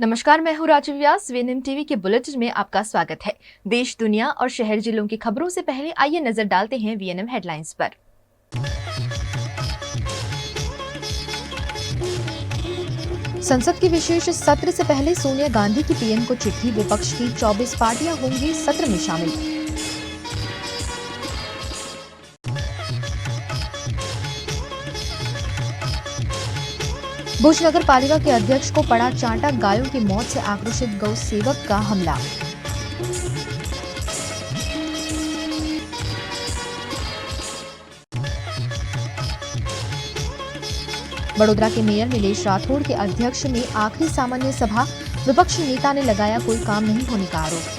नमस्कार, मैं हूँ राजीव व्यास। वीएनएम टीवी के बुलेटिन में आपका स्वागत है। देश, दुनिया और शहर जिलों की खबरों से पहले आइए नजर डालते हैं वीएनएम हेडलाइंस पर। संसद के विशेष सत्र से पहले सोनिया गांधी की पीएम को चिट्ठी। विपक्ष की 24 पार्टियां होंगी सत्र में शामिल। भुज नगर पालिका के अध्यक्ष को पड़ा चांटा। गायों की मौत से आक्रोशित गौ सेवक का हमला। वडोदरा के मेयर नीलेश राठौड़ के अध्यक्ष में आखिरी सामान्य सभा। विपक्षी नेता ने लगाया कोई काम नहीं होने का आरोप।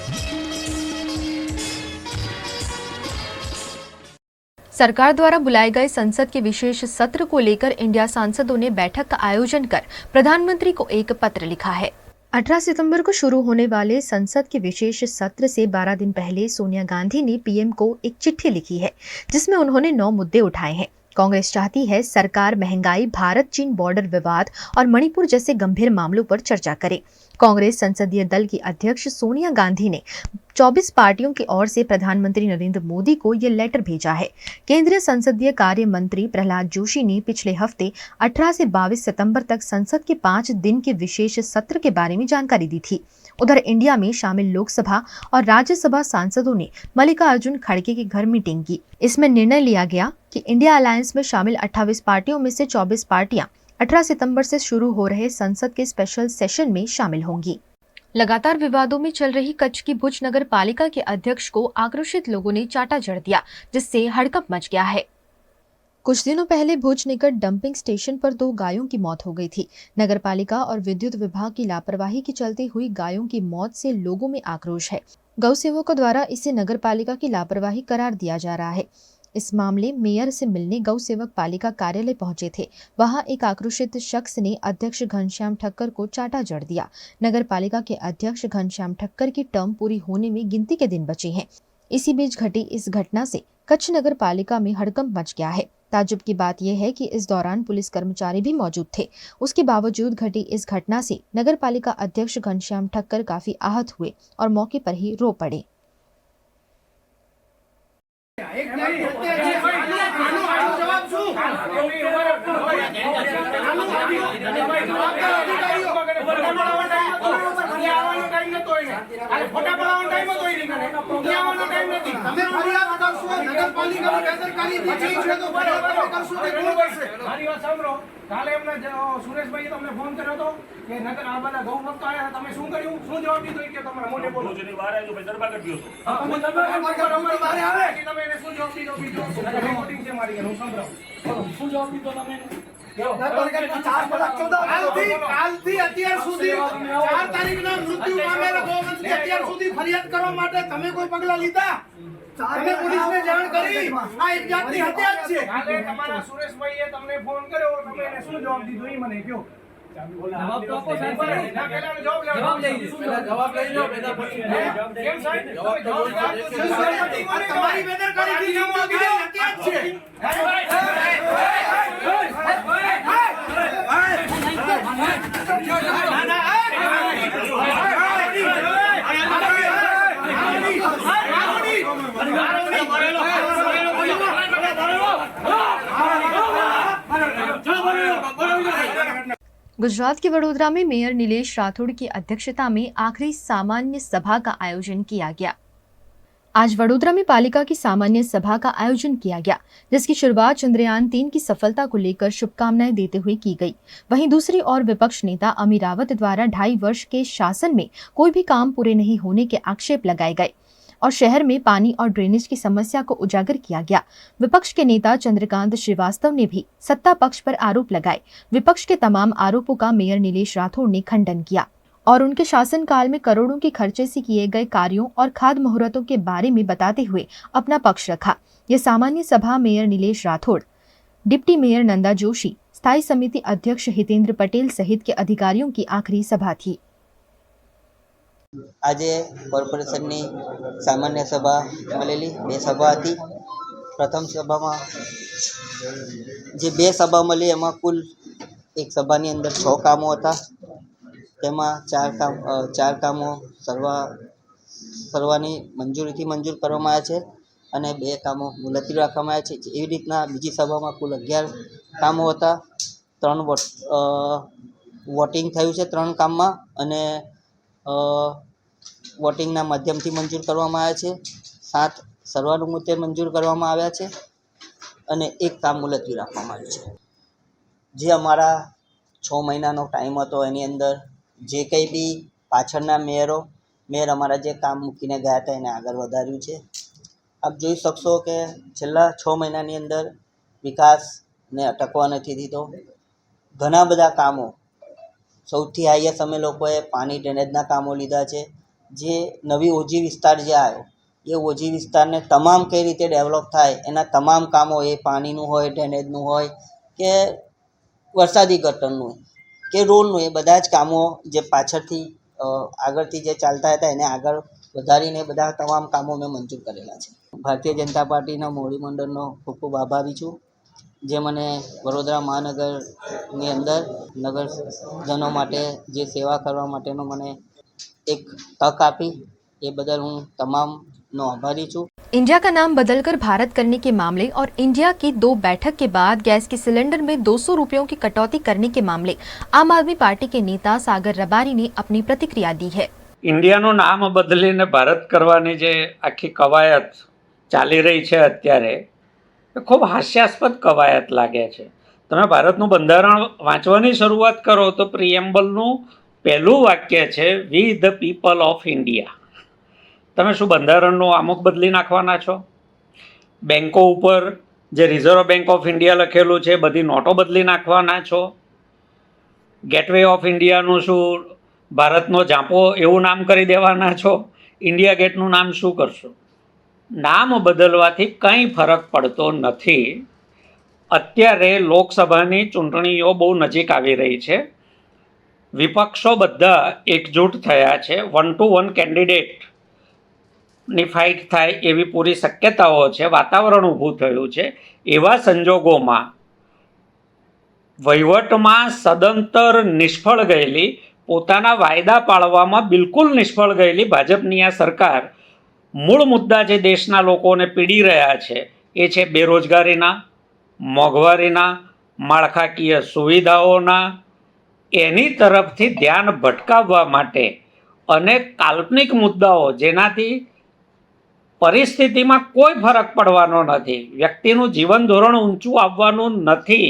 सरकार द्वारा बुलाए गए संसद के विशेष सत्र को लेकर इंडिया सांसदों ने बैठक का आयोजन कर प्रधानमंत्री को एक पत्र लिखा है। 18 सितंबर को शुरू होने वाले संसद के विशेष सत्र से 12 दिन पहले सोनिया गांधी ने पीएम को एक चिट्ठी लिखी है, जिसमें उन्होंने 9 मुद्दे उठाए हैं। कांग्रेस चाहती है सरकार महंगाई, भारत चीन बॉर्डर विवाद और मणिपुर जैसे गंभीर मामलों पर चर्चा करे। कांग्रेस संसदीय दल की अध्यक्ष सोनिया गांधी ने 24 पार्टियों की ओर से प्रधानमंत्री नरेंद्र मोदी को ये लेटर भेजा है। केंद्रीय संसदीय कार्य मंत्री प्रहलाद जोशी ने पिछले हफ्ते 18 से 22 सितंबर तक संसद के 5 दिन के विशेष सत्र के बारे में जानकारी दी थी। उधर इंडिया में शामिल लोकसभा और राज्यसभा सांसदों ने मल्लिकार्जुन खड़गे के घर मीटिंग की। इसमें निर्णय लिया गया कि इंडिया अलायंस में शामिल 28 पार्टियों में से 24 पार्टियां 18 सितंबर से शुरू हो रहे संसद के स्पेशल सेशन में शामिल होंगी। लगातार विवादों में चल रही कच्छ की भुज नगर पालिका के अध्यक्ष को आक्रोशित लोगों ने चाटा जड़ दिया, जिससे हड़कंप मच गया है। कुछ दिनों पहले भुज निकट डंपिंग स्टेशन पर 2 गायों की मौत हो गई थी। नगर पालिका और विद्युत विभाग की लापरवाही के चलते हुई गायों की मौत से लोगों में आक्रोश है। गौ सेवकों द्वारा इसे नगर पालिका की लापरवाही करार दिया जा रहा है। इस मामले मेयर से मिलने गौ सेवक पालिका कार्यालय पहुंचे थे। वहां एक आक्रोशित शख्स ने अध्यक्ष घनश्याम ठक्कर को चाटा जड़ दिया। नगर पालिका के अध्यक्ष घनश्याम ठक्कर की टर्म पूरी होने में गिनती के दिन बचे हैं। इसी बीच घटी इस घटना से कच्छ नगर पालिका में हड़कंप मच गया है। ताज्जुब की बात यह है कि इस दौरान पुलिस कर्मचारी भी मौजूद थे। उसके बावजूद घटी इस घटना से नगर पालिका अध्यक्ष घनश्याम ठक्कर काफी आहत हुए और मौके पर ही रो पड़े। કાલે એમને સુરેશભાઈએ તમને ફોન કર્યો હતો કે નગર આ બધા ગૌ ભક્તો આવ્યા તમે શું કર્યું, શું જવાબ દીધો કે તમારા મોઢે બોલો જેની બહાર આવ્યો ભાઈ દરબાર કાઢ્યો હતો તમે દરબાર બહાર આવે કે તમે એને શું જવાબ દીધો બીજો રેકોર્ડિંગ છે મારી હું સંભળાવું શું જવાબ દીધો તમે કાલથી અત્યાર સુધી 4 તારીખના મૃત્યુ પામેલા ગૌવંશની અત્યાર સુધી ફરિયાદ કરવા માટે તમે કોઈ પગલાં લીધા? તમે પોલીસને જાણ કરી? આ એક જાતની હત્યા જ છે. કાલે તમારા સુરેશભાઈએ તમને ફોન કર્યો, તમે એને શું જવાબ દીધો એ મને કહો. જવાબ તો આપો સાહેબ. ના પહેલા જવાબ લઈ લો પહેલા પછી કેમ સાહેબ તમારી બેદરકારી હત્યા જ છે. गुजरात के वडोदरा में मेयर नीलेश राठौड़ की अध्यक्षता में आखिरी सामान्य सभा का आयोजन किया गया। आज वडोदरा में पालिका की सामान्य सभा का आयोजन किया गया, जिसकी शुरुआत चंद्रयान 3 की सफलता को लेकर शुभकामनाएं देते हुए की गई। वहीं दूसरी ओर विपक्ष नेता अमी रावत द्वारा 2.5 वर्ष के शासन में कोई भी काम पूरे नहीं होने के आक्षेप लगाए गए और शहर में पानी और ड्रेनेज की समस्या को उजागर किया गया। विपक्ष के नेता चंद्रकांत श्रीवास्तव ने भी सत्ता पक्ष पर आरोप लगाए। विपक्ष के तमाम आरोपों का मेयर नीलेश राठौड़ ने खंडन किया और उनके शासनकाल में करोड़ों के खर्चे से किए गए कार्यों और खाद्य मुहूर्तों के बारे में बताते हुए अपना पक्ष रखा। यह सामान्य सभा mayor Nilesh Rathore, deputy mayor Nanda Joshi, स्थायी समिति अध्यक्ष हितेंद्र पटेल सहित के अधिकारियों की आखिरी सभा थी। આજે કોર્પોરેશનની સામાન્ય સભા મળેલી 2 સભા હતી। પ્રથમ સભામાં જે 2 સભા મળી એમાં કુલ એક સભાની અંદર 6 કામો હતા। તેમાં ચાર કામો સર્વાની મંજૂરીથી મંજૂર કરવામાં આવ્યા છે અને 2 કામો મુલતવી રાખવામાં આવ્યા છે. એવી રીતના બીજી સભામાં કુલ 11 કામો હતા. 3 વોટિંગ થયું છે 3 કામમાં અને વોટિંગના માધ્યમથી મંજૂર કરવામાં આવ્યા છે. 7 સર્વાનુમતે મંજૂર કરવામાં આવ્યા છે અને 1 કામ મુલતવી રાખવામાં આવ્યું છે. જે અમારા 6 મહિનાનો ટાઈમ હતો એની અંદર જે કંઈ બી પાછળના મેયર અમારા જે કામ મૂકીને ગયા હતા એને આગળ વધાર્યું છે. આપ જોઈ શકશો કે છેલ્લા 6 મહિનાની અંદર વિકાસને અટકવા નથી દીધો. ઘણા બધા કામો સૌથી હાઈએસ્ટ અમે લોકોએ પાણી ડ્રેનેજના કામો લીધા છે. જે નવી ઓજી વિસ્તાર જે આવ્યો એ ઓજી વિસ્તારને તમામ કઈ રીતે ડેવલપ થાય એના તમામ કામો એ પાણીનું હોય, ડ્રેનેજનું હોય કે વરસાદી ગટરનું કે રોડનું, એ બધા જ કામો જે પાછળથી આગળથી જે ચાલતા હતા એને આગળ વધારીને બધા તમામ કામો મેં મંજૂર કરેલા છે. ભારતીય જનતા પાર્ટીના મોવડી મંડળનો ખૂબ ખૂબ આભારી છું, જે મને વડોદરા મહાનગરની અંદર નગરજનો માટે જે સેવા કરવા માટેનો મને एक तक आपी, ये बदल हूँ तमाम नो आभारी छूँ। इंडिया का नाम बदलकर भारत करने के मामले और इंडिया की 2 बैठक के बाद गैस के सिलेंडर में 200 रुपयों की कटौती करने के मामले आम आदमी पार्टी के नेता सागर रबारी ने अपनी प्रतिक्रिया दी है। ઇન્ડિયાનું નામ બદલીને ભારત કરવાની જે આખી કવાયત ચાલી રહી છે અત્યારે એ ખૂબ હાસ્યાસ્પદ કવાયત લાગે છે. તમે ભારતનું બંધારણ વાંચવાની શરૂઆત કરો તો પ્રિએમ્બલનું પહેલું વાક્ય છે વી ધ પીપલ ઓફ ઇન્ડિયા. તમે શું બંધારણનું આમુખ બદલી નાખવાના છો? બેન્કો ઉપર જે રિઝર્વ બેન્ક ઓફ ઇન્ડિયા લખેલું છે બધી નોટો બદલી નાખવાના છો? ગેટવે ઓફ ઇન્ડિયાનું શું ભારતનો ઝાંપો એવું નામ કરી દેવાના છો? ઇન્ડિયા ગેટનું નામ શું કરશો? નામ બદલવાથી કંઈ ફરક પડતો નથી. અત્યારે લોકસભાની ચૂંટણીઓ બહુ નજીક આવી રહી છે. વિપક્ષો બધા એકજૂટ થયા છે. 1 to 1 કેન્ડિડેટની ફાઇટ થાય એવી પૂરી શક્યતાઓ છે. વાતાવરણ ઊભું થયું છે. એવા સંજોગોમાં વહીવટમાં સદંતર નિષ્ફળ ગયેલી, પોતાના વાયદા પાળવામાં બિલકુલ નિષ્ફળ ગયેલી ભાજપની આ સરકાર મૂળ મુદ્દા જે દેશના લોકોને પીડી રહ્યા છે એ છે બેરોજગારીના, મોંઘવારીના, માળખાકીય સુવિધાઓના, એની તરફથી ધ્યાન ભટકાવવા માટે અનેક કાલ્પનિક મુદ્દાઓ જેનાથી પરિસ્થિતિમાં કોઈ ફરક પડવાનો નથી, વ્યક્તિનું જીવન ધોરણ ઊંચું આવવાનું નથી,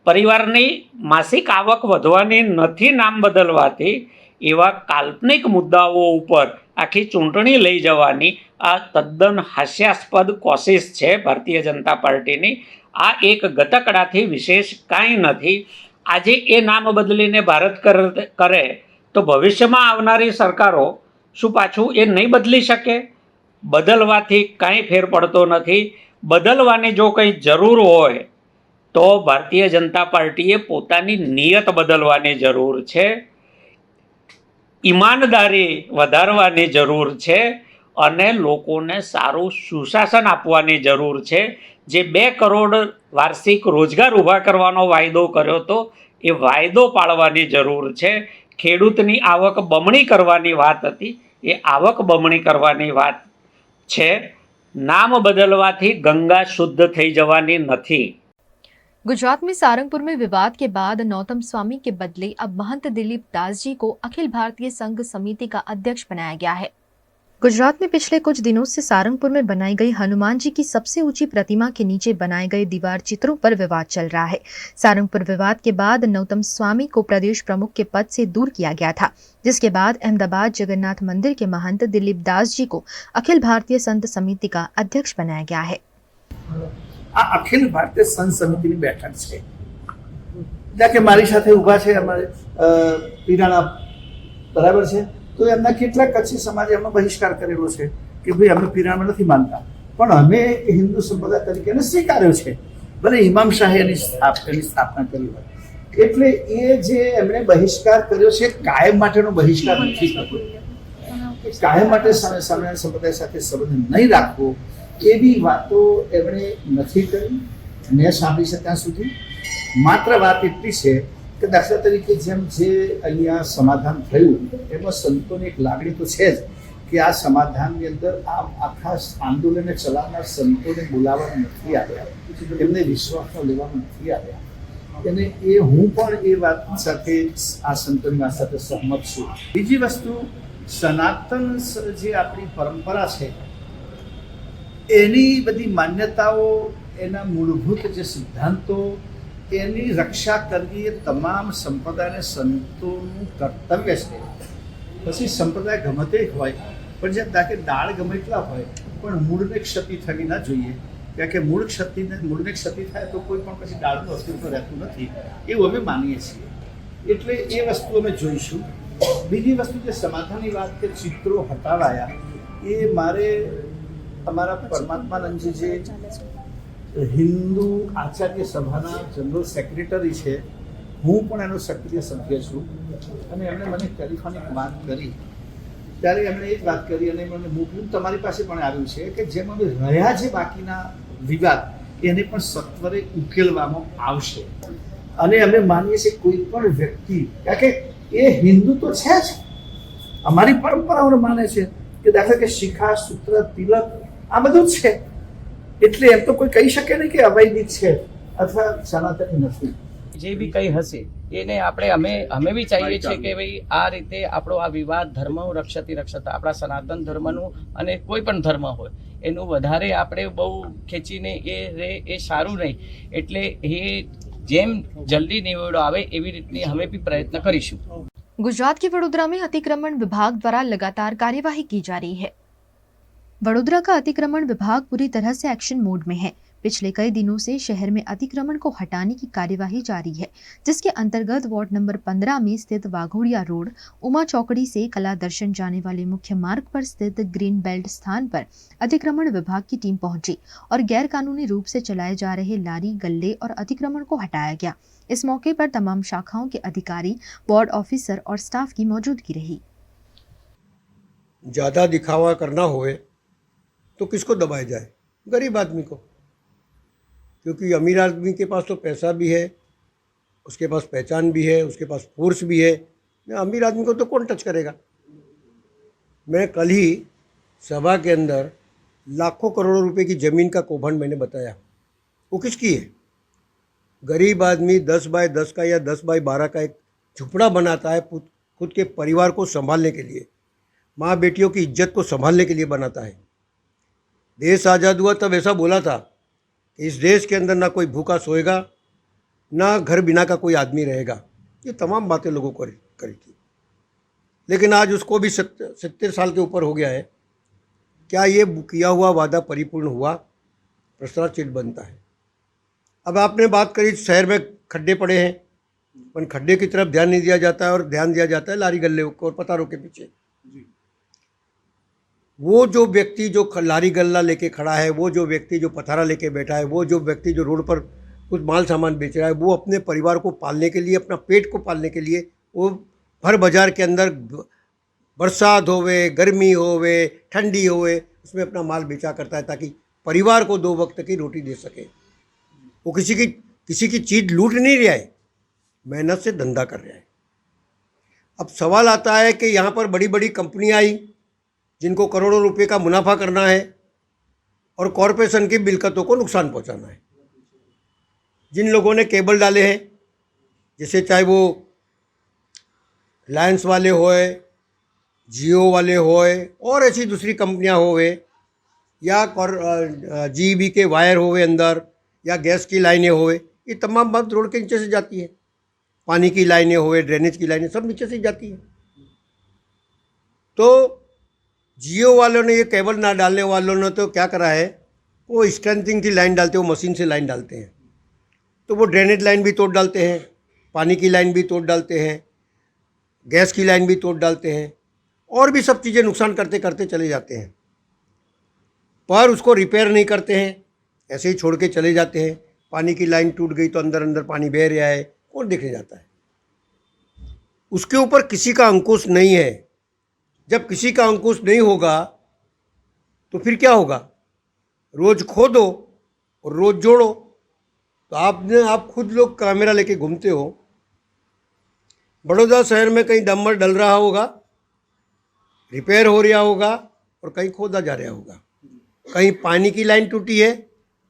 પરિવારની માસિક આવક વધવાની નથી નામ બદલવાથી, એવા કાલ્પનિક મુદ્દાઓ ઉપર આખી ચૂંટણી લઈ જવાની આ તદ્દન હાસ્યાસ્પદ કોશિશ છે ભારતીય જનતા પાર્ટીની. આ એક ગતકડાથી વિશેષ કાંઈ નથી. આજે એ નામ બદલીને ભારત કરે તો ભવિષ્યમાં આવનારી સરકારો શું પાછું એ નહીં બદલી શકે? બદલવાથી કાંઈ ફેર પડતો નથી. બદલવાની જો કંઈ જરૂર હોય તો ભારતીય જનતા પાર્ટીએ પોતાની નિયત બદલવાની જરૂર છે, ઈમાનદારી વધારવાની જરૂર છે અને લોકોને સારું સુશાસન આપવાની જરૂર છે. જે 2 કરોડ વાર્ષિક રોજગાર ઊભા કરવાનો વાયદો કર્યો હતો એ વાયદો પાળવાની જરૂર છે. ખેડૂતની આવક બમણી કરવાની વાત હતી, એ આવક બમણી કરવાની વાત છે. નામ બદલવાથી ગંગા શુદ્ધ થઈ જવાની નથી. गुजरात में सारंगपुर में विवाद के बाद नौतम स्वामी के बदले अब महंत दिलीप दास जी को अखिल भारतीय संघ समिति का अध्यक्ष बनाया गया है। गुजरात में पिछले कुछ दिनों से सारंगपुर में बनाई गई हनुमान जी की सबसे ऊंची प्रतिमा के नीचे बनाए गए दीवार चित्रों पर विवाद चल रहा है। सारंगपुर विवाद के बाद नौतम स्वामी को प्रदेश प्रमुख के पद से दूर किया गया था, जिसके बाद अहमदाबाद जगन्नाथ मंदिर के महंत दिलीप दास जी को अखिल भारतीय संत समिति का अध्यक्ष बनाया गया है। આ અખિલ ભારતીય સંત સમિતિની બેઠક છે, ત્યાં કે મારી સાથે ઊભા છે અમારે પીરાણા, બરાબર છે. તો એમના કેટલાક કચ્છી સમાજે એમનો બહિષ્કાર કરેલો છે કે ભાઈ અમે પીરાણા નથી માનતા, પણ અમે હિન્દુ સંપ્રદાય તરીકે એને સ્વીકાર્યો છે, ભલે ઇમામ શાહે એની સ્થાપના કરી હોય. એટલે એ જે એમણે બહિષ્કાર કર્યો છે કાયમ માટેનો બહિષ્કાર નથી કર્યો. કાયમ માટે સ્વામિનારાયણ સંપ્રદાય સાથે સંબંધ નહીં રાખવો એવી વાતો એમણે નથી કરી, મેં સાંભળી છે ત્યાં સુધી. માત્ર વાત એટલી છે કે દાખલા તરીકે જેમ જે અહીંયા સમાધાન થયું એમાં સંતોની એક લાગણી તો છે જ કે આ સમાધાનની અંદર આ આખા આંદોલનને ચલાવનાર સંતોને બોલાવવા નથી આવ્યા, એમને વિશ્વાસમાં લેવામાં નથી આવ્યા, અને એ હું પણ એ વાત સાથે આ સંતોની વાત સાથે સહમત છું. બીજી વસ્તુ, સનાતન જે આપણી પરંપરા છે એની બધી માન્યતાઓ, એના મૂળભૂત જે સિદ્ધાંતો, એની રક્ષા કરવી એ તમામ સંપ્રદાયને સંતોનું કર્તવ્ય છે. પછી સંપ્રદાય ગમે તે હોય, પણ જેમ કે દાળ ગમે એટલા હોય પણ મૂળને ક્ષતિ થવી ના જોઈએ, કારણ કે મૂળને ક્ષતિ થાય તો કોઈ પણ પછી દાળનું અસ્તિત્વ રહેતું નથી, એવું અમે માનીએ છીએ. એટલે એ વસ્તુ અમે જોઈશું. બીજી વસ્તુ જે સમાધાનની વાત કે ચિત્રો હટાવાયા, એ મારે અમારા પરમાત્માનંદજી જે હિન્દુ આચાર્ય સભાના જનરલ સેક્રેટરી છે, હું પણ એનો સક્રિય સભ્ય છું, અને એમણે મને ટેલિફોનિક વાત કરી ત્યારે એમણે એ જ વાત કરી અને મને મોકલ્યું, તમારી પાસે પણ આવ્યું છે કે જેમ અમે રહ્યા છે બાકીના વિવાદ એને પણ સત્વરે ઉકેલવામાં આવશે. અને અમે માનીએ છીએ કોઈ પણ વ્યક્તિ, કારણ કે એ હિન્દુ તો છે જ, અમારી પરંપરાઓને માને છે કે દાખલા કે શિખા, સૂત્ર, તિલક આ બધું જ છે, એટલે એમ તો કોઈ કહી શકે નહીં કે અવૈદિક છે અથવા સનાતની નથી. જે બી કંઈ હશે એને અમે બી ચાહીએ છીએ કે ભાઈ આ રીતે આપણો આ વિવાદ ધર્મ રક્ષતા આપણા સનાતન ધર્મનું અને કોઈ પણ ધર્મ હોય એનું વધારે આપણે બહુ ખેંચીને એ સારું નહીં, એટલે એ જેમ જલ્દી નિવેડો આવે એવી રીતની અમે બી પ્રયત્ન કરીશું. गुजरात के वडोदरा में अतिक्रमण विभाग द्वारा लगातार कार्यवाही की जा रही है. वडोदरा का अतिक्रमण विभाग पूरी तरह से एक्शन मोड में है. पिछले कई दिनों से शहर में अतिक्रमण को हटाने की कार्यवाही जारी है, जिसके अंतर्गत वार्ड नंबर 15 में स्थित वाघोड़िया रोड, उमा चौकड़ी से कला दर्शन जाने वाले मुख्य मार्ग पर स्थित ग्रीन बेल्ट स्थान पर अतिक्रमण विभाग की टीम पहुंची और गैर कानूनी रूप से चलाए जा रहे लारी, गल्ले और अतिक्रमण को हटाया गया. इस मौके पर तमाम शाखाओं के अधिकारी, वार्ड ऑफिसर और स्टाफ की मौजूदगी रही. ज़्यादा दिखावा करना होए तो किसको दबाया जाए? गरीब आदमी को, क्योंकि अमीर आदमी के पास तो पैसा भी है, उसके पास पहचान भी है, उसके पास फोर्स भी है. अमीर आदमी को तो कौन टच करेगा? मैं कल ही सभा के अंदर लाखों करोड़ों रुपए की ज़मीन का कौभांड मैंने बताया. वो किसकी है? गरीब आदमी 10 बाय 10 का या 10 बाय 12 का एक झुपड़ा बनाता है खुद के परिवार को संभालने के लिए, माँ बेटियों की इज्जत को संभालने के लिए बनाता है. देश आज़ाद हुआ तब ऐसा बोला था कि इस देश के अंदर ना कोई भूखा सोएगा, ना घर बिना का कोई आदमी रहेगा. ये तमाम बातें लोगों को करी थी, लेकिन आज उसको भी 70 साल के ऊपर हो गया है. क्या ये किया हुआ वादा परिपूर्ण हुआ? प्रश्नाचिन्ह बनता है. अब आपने बात करी शहर में खड्डे पड़े हैं, पर खड्डे की तरफ ध्यान नहीं दिया जाता है और ध्यान दिया जाता है लारी गल्ले और पतारों के पीछे. वो जो व्यक्ति जो लारी गल्ला लेके खड़ा है, वो जो व्यक्ति जो पथारा लेके बैठा है, वो जो व्यक्ति जो रोड पर कुछ माल सामान बेच रहा है, वो अपने परिवार को पालने के लिए, अपना पेट को पालने के लिए वो भर बाजार के अंदर बरसात होवे, गर्मी होवे, ठंडी होवे, उसमें अपना माल बेचा करता है ताकि परिवार को 2 वक्त की रोटी दे सके. वो किसी की चीज़ लूट नहीं रहा है, मेहनत से धंधा कर रहा है. अब सवाल आता है कि यहाँ पर बड़ी बड़ी कंपनियाँ आई जिनको करोड़ों रुपए का मुनाफा करना है और कॉरपोरेशन की मिलकतों को नुकसान पहुँचाना है. जिन लोगों ने केबल डाले हैं, जैसे चाहे वो रिलायंस वाले होए, जियो वाले होए और ऐसी दूसरी कंपनियां होवे, या जीबी के वायर होवे अंदर, या गैस की लाइनें होवे, ये तमाम बात रोड के नीचे से जाती है. पानी की लाइनें होवे, ड्रेनेज की लाइनें सब नीचे से जाती है. तो जियो वालों ने, ये केबल ना डालने वालों ने तो क्या करा है, वो स्ट्रेंथिंग की लाइन डालते हैं, वो मशीन से लाइन डालते हैं. तो वो ड्रेनेज लाइन भी तोड़ डालते हैं, पानी की लाइन भी तोड़ डालते हैं, गैस की लाइन भी तोड़ डालते हैं, और भी सब चीज़ें नुकसान करते करते चले जाते हैं. पर उसको रिपेयर नहीं करते हैं, ऐसे ही छोड़ के चले जाते हैं. पानी की लाइन टूट गई तो अंदर अंदर पानी बह रहा है, कौन देखने जाता है? उसके ऊपर किसी का अंकुश नहीं है. जब किसी का अंकुश नहीं होगा तो फिर क्या होगा? रोज़ खोदो और रोज़ जोड़ो. तो आप खुद लोग कैमरा लेके घूमते हो, बड़ौदा शहर में कहीं डंबर डल रहा होगा, रिपेयर हो रहा होगा और कहीं खोदा जा रहा होगा। कहीं पानी की लाइन टूटी है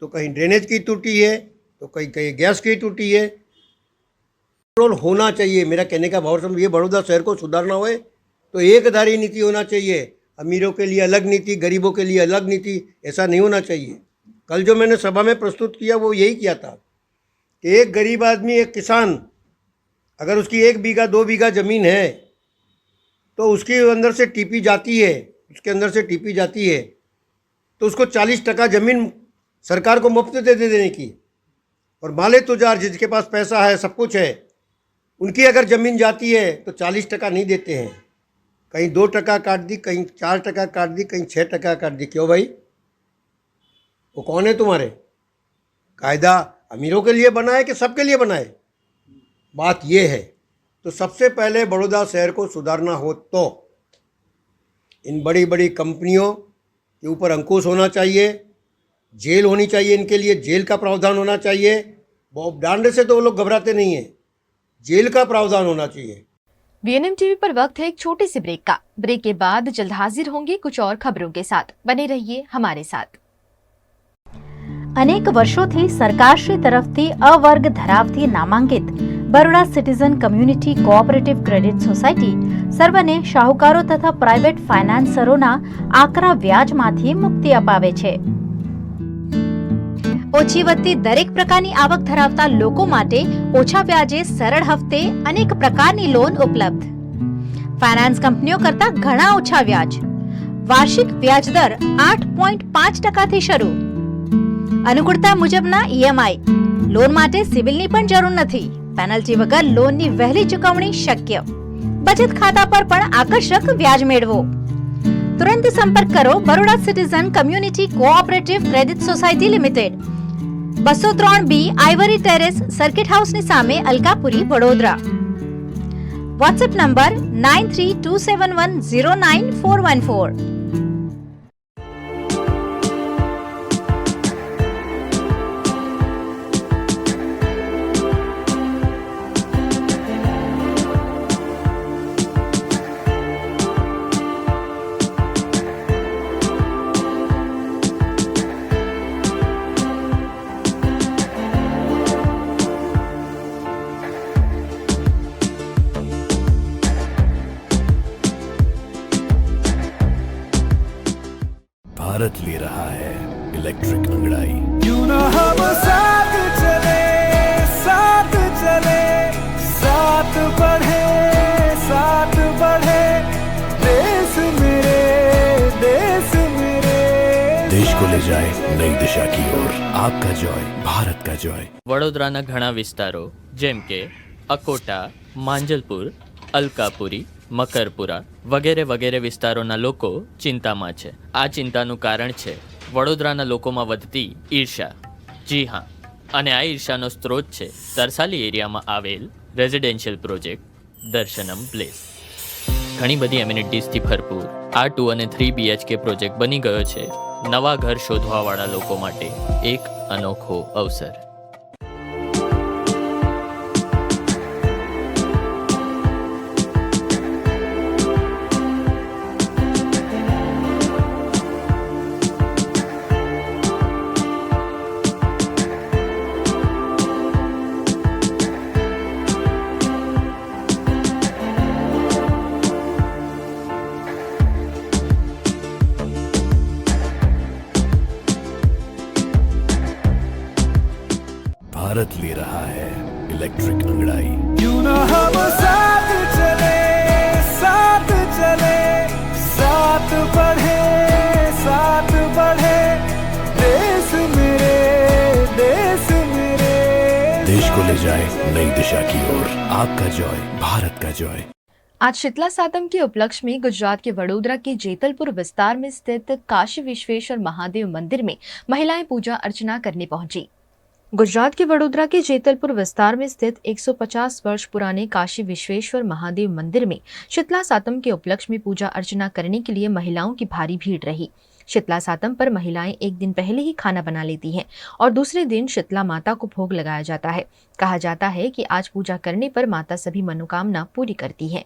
तो कहीं ड्रेनेज की टूटी है तो कहीं कहीं गैस की टूटी है। कंट्रोल होना चाहिए। मेरा कहने का भाव समझिए, बड़ौदा शहर को सुधारना हो तो एकधारी नीति होना चाहिए। अमीरों के लिए अलग नीति, गरीबों के लिए अलग नीति, ऐसा नहीं होना चाहिए। कल जो मैंने सभा में प्रस्तुत किया वो यही किया था कि एक गरीब आदमी, एक किसान, अगर उसकी 1 बीघा 2 बीघा ज़मीन है तो उसके अंदर से टीपी जाती है, तो उसको 40% ज़मीन सरकार को मुफ्त दे देने की। और माले तुजार जिसके पास पैसा है, सब कुछ है, उनकी अगर ज़मीन जाती है तो 40% नहीं देते हैं। कहीं 2% काट दी, कहीं 4% काट दी, कहीं 6% काट दी। क्यों भाई? वो कौन है तुम्हारे? कायदा अमीरों के लिए बना है कि सबके लिए बना है? बात ये है। तो सबसे पहले बड़ौदा शहर को सुधारना हो तो इन बड़ी बड़ी कंपनियों के ऊपर अंकुश होना चाहिए, जेल होनी चाहिए, इनके लिए जेल का प्रावधान होना चाहिए। बहुत डांडे से तो वो लोग घबराते नहीं हैं, जेल का प्रावधान होना चाहिए। वीएनएम टीवी पर वक्त है एक छोटे से ब्रेक का। ब्रेक के बाद जल्द हाजिर होंगे कुछ और खबरों के साथ। बने रहिए हमारे साथ। अनेक वर्षोથી સરકારશ્રી તરફથી અવર્ગ ધરાવતી નામાંકિત Baroda citizen community cooperative credit society સર્વને શાહુકારો તથા પ્રાઇવેટ ફાઇનાન્સરોના આકરા વ્યાજમાંથી મુક્તિ અપાવે છે। ઓછી વત્તી દરેક પ્રકારની આવક ધરાવતા લોકો માટે ઓછા વ્યાજે સરળ હપ્તે અનેક પ્રકારની લોન ઉપલબ્ધ। ફાઇનાન્સ કંપનીઓ કરતા ઘણા ઓછા વ્યાજ। વાર્ષિક વ્યાજ દર 8.5% શરૂ। अनुकूलता मुजबना ईएमआई। लोन माटे सिविलनी पण जरूर नथी। पेनल्टी वगर लोननी वहेली चुकवणी शक्य। बचत खाता पर पण आकर्षक व्याज मेळवो। तुरंत संपर्क करो Baroda citizen community cooperative credit society limited, 203B Ivory terrace, circuit house ની સામે, અલકાપુરી, વડોદરા। WhatsApp number 9327109414। भारत ले रहा है इलेक्ट्रिक अंगड़ाई। क्यों ना हम साथ चले, साथ चले, साथ बढ़े, साथ बढ़े, देश मेरे, देश मेरे। देश को ले जाए नई दिशा की ओर। आपका जॉय, भारत का जॉय। વડોદરાના ઘણા વિસ્તારો જેમ કે અકોટા, માંજલપુર, અલકાપુરી, મકરપુરા વગેરે વગેરે વિસ્તારોના લોકો ચિંતામાં છે। આ ચિંતાનું કારણ છે વડોદરાના લોકોમાં વધતી ઈર્ષ્યા। જી હા, અને આ ઈર્ષ્યાનો સ્ત્રોત છે તરસાલી એરિયામાં આવેલ રેઝિડેન્શિયલ પ્રોજેક્ટ દર્શનમ પ્લેસ। ઘણી બધી એમ્યુનિટીઝથી ભરપૂર આ 2 અને 3 BHK પ્રોજેક્ટ બની ગયો છે નવા ઘર શોધવાવાળા લોકો માટે એક અનોખો અવસર। भारत ले रहा है इलेक्ट्रिक अंगड़ाई। क्यों ना हम साथ चले, साथ चले, साथ बढ़े, साथ बढ़े, देश मेरे, देश मेरे। देश को ले जाए नई दिशा की ओर। आपका जॉय, भारत का जॉय। आज शीतला सातम के उपलक्ष्य में गुजरात के वडोदरा के जेतलपुर विस्तार में स्थित काशी विश्वेश्वर महादेव मंदिर में महिलाएं पूजा अर्चना करने पहुंची। गुजरात के वडोदरा के जेतलपुर विस्तार में स्थित 150 वर्ष पुराने काशी विश्वेश्वर महादेव मंदिर में शीतला सातम के उपलक्ष्य में पूजा अर्चना करने के लिए महिलाओं की भारी भीड़ रही। शीतला सातम पर महिलाएं एक दिन पहले ही खाना बना लेती हैं और दूसरे दिन शीतला माता को भोग लगाया जाता है। कहा जाता है कि आज पूजा करने पर माता सभी मनोकामना पूरी करती हैं।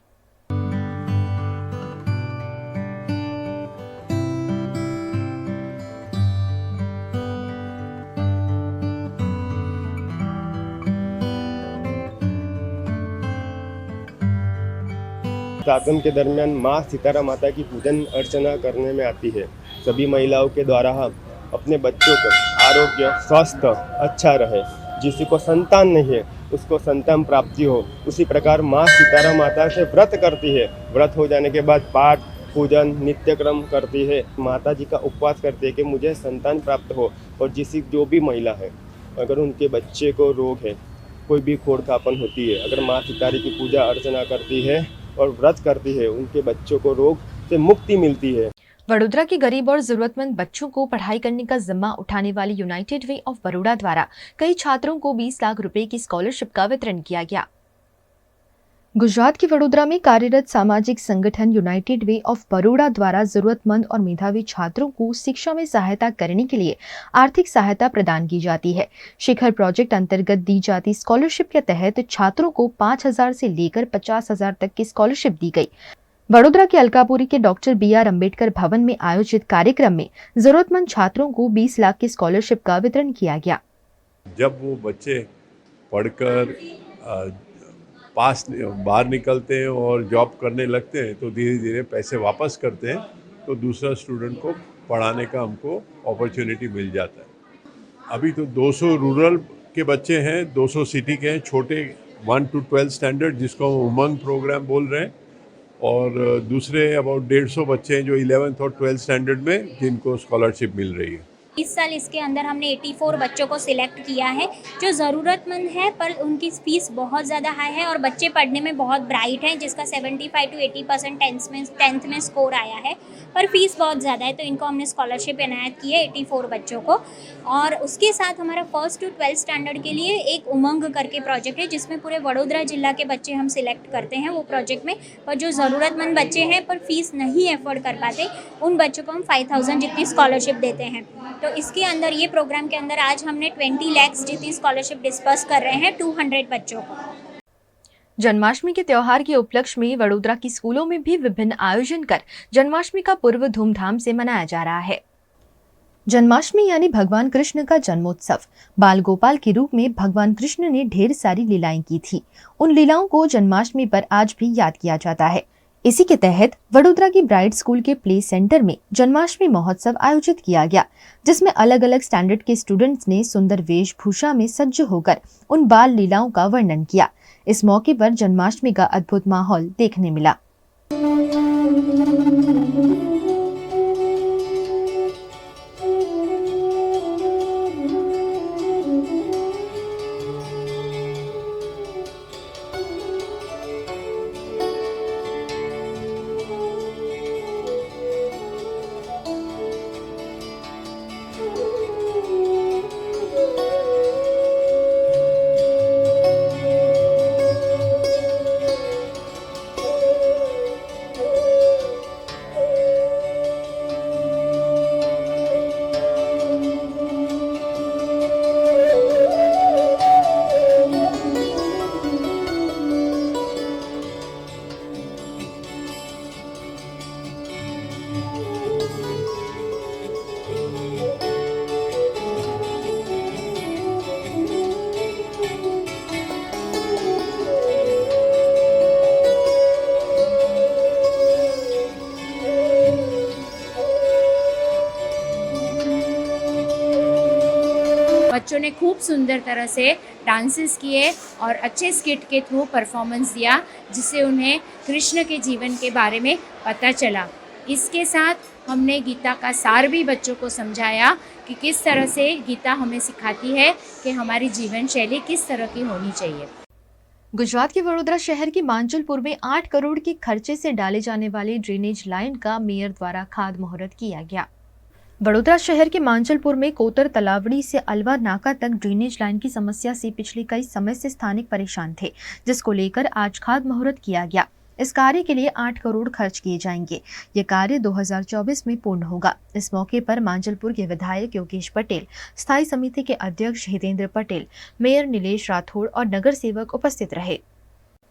सातम के दरमियान माँ सीतारा माता की पूजन अर्चना करने में आती है। सभी महिलाओं के द्वारा हम अपने बच्चों को आरोग्य स्वास्थ्य अच्छा रहे, जिसी को संतान नहीं है उसको संतान प्राप्ति हो, उसी प्रकार माँ सीतारा माता से व्रत करती है। व्रत हो जाने के बाद पाठ पूजन नित्यक्रम करती है। माता जी का उपवास करती है कि मुझे संतान प्राप्त हो। और जो भी महिला है अगर उनके बच्चे को रोग है, कोई भी खोड़खापन होती है, अगर माँ सीतारी की पूजा अर्चना करती है और व्रत करती है, उनके बच्चों को रोग से मुक्ति मिलती है। वडोदरा के गरीब और जरूरतमंद बच्चों को पढ़ाई करने का जिम्मा उठाने वाली यूनाइटेड वे ऑफ बड़ौदा द्वारा कई छात्रों को 20 लाख रुपए की स्कॉलरशिप का वितरण किया गया। गुजरात के वडोदरा में कार्यरत सामाजिक संगठन यूनाइटेड वे ऑफ बड़ौदा द्वारा जरूरतमंद और मेधावी छात्रों को शिक्षा में सहायता करने के लिए आर्थिक सहायता प्रदान की जाती है। शिखर प्रोजेक्ट अंतर्गत दी जाती स्कॉलरशिप के तहत छात्रों को 5,000 से लेकर 50,000 तक की स्कॉलरशिप दी गई। वडोदरा के अलकापुरी के डॉक्टर BR अम्बेडकर भवन में आयोजित कार्यक्रम में जरूरतमंद छात्रों को 20 लाख की स्कॉलरशिप का वितरण किया गया। जब वो बच्चे पढ़कर बाहर निकलते हैं और जॉब करने लगते हैं तो धीरे धीरे पैसे वापस करते हैं, तो दूसरा स्टूडेंट को पढ़ाने का हमको अपॉर्चुनिटी मिल जाता है। अभी तो 200 रूरल के बच्चे हैं, 200 सिटी के हैं, छोटे 1 to 12 स्टैंडर्ड जिसको हम उमंग प्रोग्राम बोल रहे हैं, और दूसरे अबाउट 150 बच्चे हैं जो 11th और 12th स्टैंडर्ड में जिनको स्कॉलरशिप मिल रही है। इस साल इसके अंदर हमने 84 बच्चों को सिलेक्ट किया है जो ज़रूरतमंद है पर उनकी फ़ीस बहुत ज़्यादा हाई है और बच्चे पढ़ने में बहुत ब्राइट हैं, जिसका 75 to 80% टेंथ में स्कोर आया है, पर फीस बहुत ज़्यादा है, तो इनको हमने स्कॉलरशिप इनायत की है 84 बच्चों को। और उसके साथ हमारा 1st to 12th स्टैंडर्ड के लिए एक उमंग करके प्रोजेक्ट है जिसमें पूरे वडोदरा जिला के बच्चे हम सिलेक्ट करते हैं वो प्रोजेक्ट में। पर जो ज़रूरतमंद बच्चे हैं पर फीस नहीं अफोर्ड कर पाते, उन बच्चों को हम 5,000 जितनी स्कॉलरशिप देते हैं। तो इसके अंदर ये प्रोग्राम के अंदर आज हमने 20 लाख जितनी स्कॉलरशिप डिस्पर्स कर रहे हैं 200 बच्चों को। जन्माष्टमी के त्योहार के उपलक्ष्य में वडोदरा की स्कूलों में भी विभिन्न आयोजन कर जन्माष्टमी का पर्व धूमधाम से मनाया जा रहा है। जन्माष्टमी यानी भगवान कृष्ण का जन्मोत्सव। बाल गोपाल के रूप में भगवान कृष्ण ने ढेर सारी लीलाएं की थी। उन लीलाओं को जन्माष्टमी पर आज भी याद किया जाता है। इसी के तहत वडोदरा की ब्राइट स्कूल के प्ले सेंटर में जन्माष्टमी महोत्सव आयोजित किया गया, जिसमें अलग अलग स्टैंडर्ड के स्टूडेंट्स ने सुंदर वेशभूषा में सज्ज होकर उन बाल लीलाओं का वर्णन किया। इस मौके पर जन्माष्टमी का अद्भुत माहौल देखने मिला। बच्चों ने खूब सुंदर तरह से डांसेस किए और अच्छे स्किट के थ्रू परफॉर्मेंस दिया, जिससे उन्हें कृष्ण के जीवन के बारे में पता चला। इसके साथ हमने गीता का सार भी बच्चों को समझाया कि किस तरह से गीता हमें सिखाती है कि हमारी जीवन शैली किस तरह की होनी चाहिए। गुजरात के वडोदरा शहर के मांजलपुर में 8 करोड़ के खर्चे से डाले जाने वाले ड्रेनेज लाइन का मेयर द्वारा खाद मुहूर्त किया गया। वडोदरा शहर के मांजलपुर में कोतर तलावड़ी से अलवा नाका तक ड्रेनेज लाइन की समस्या से पिछले कई समय से स्थानिक परेशान थे, जिसको लेकर आज खाद मुहूर्त किया गया। इस कार्य के लिए 8 करोड़ खर्च किए जाएंगे। ये कार्य 2024 में पूर्ण होगा। इस मौके पर मांजलपुर के विधायक योगेश पटेल, स्थायी समिति के अध्यक्ष हितेंद्र पटेल, मेयर नीलेश राठौड़ और नगर सेवक उपस्थित रहे।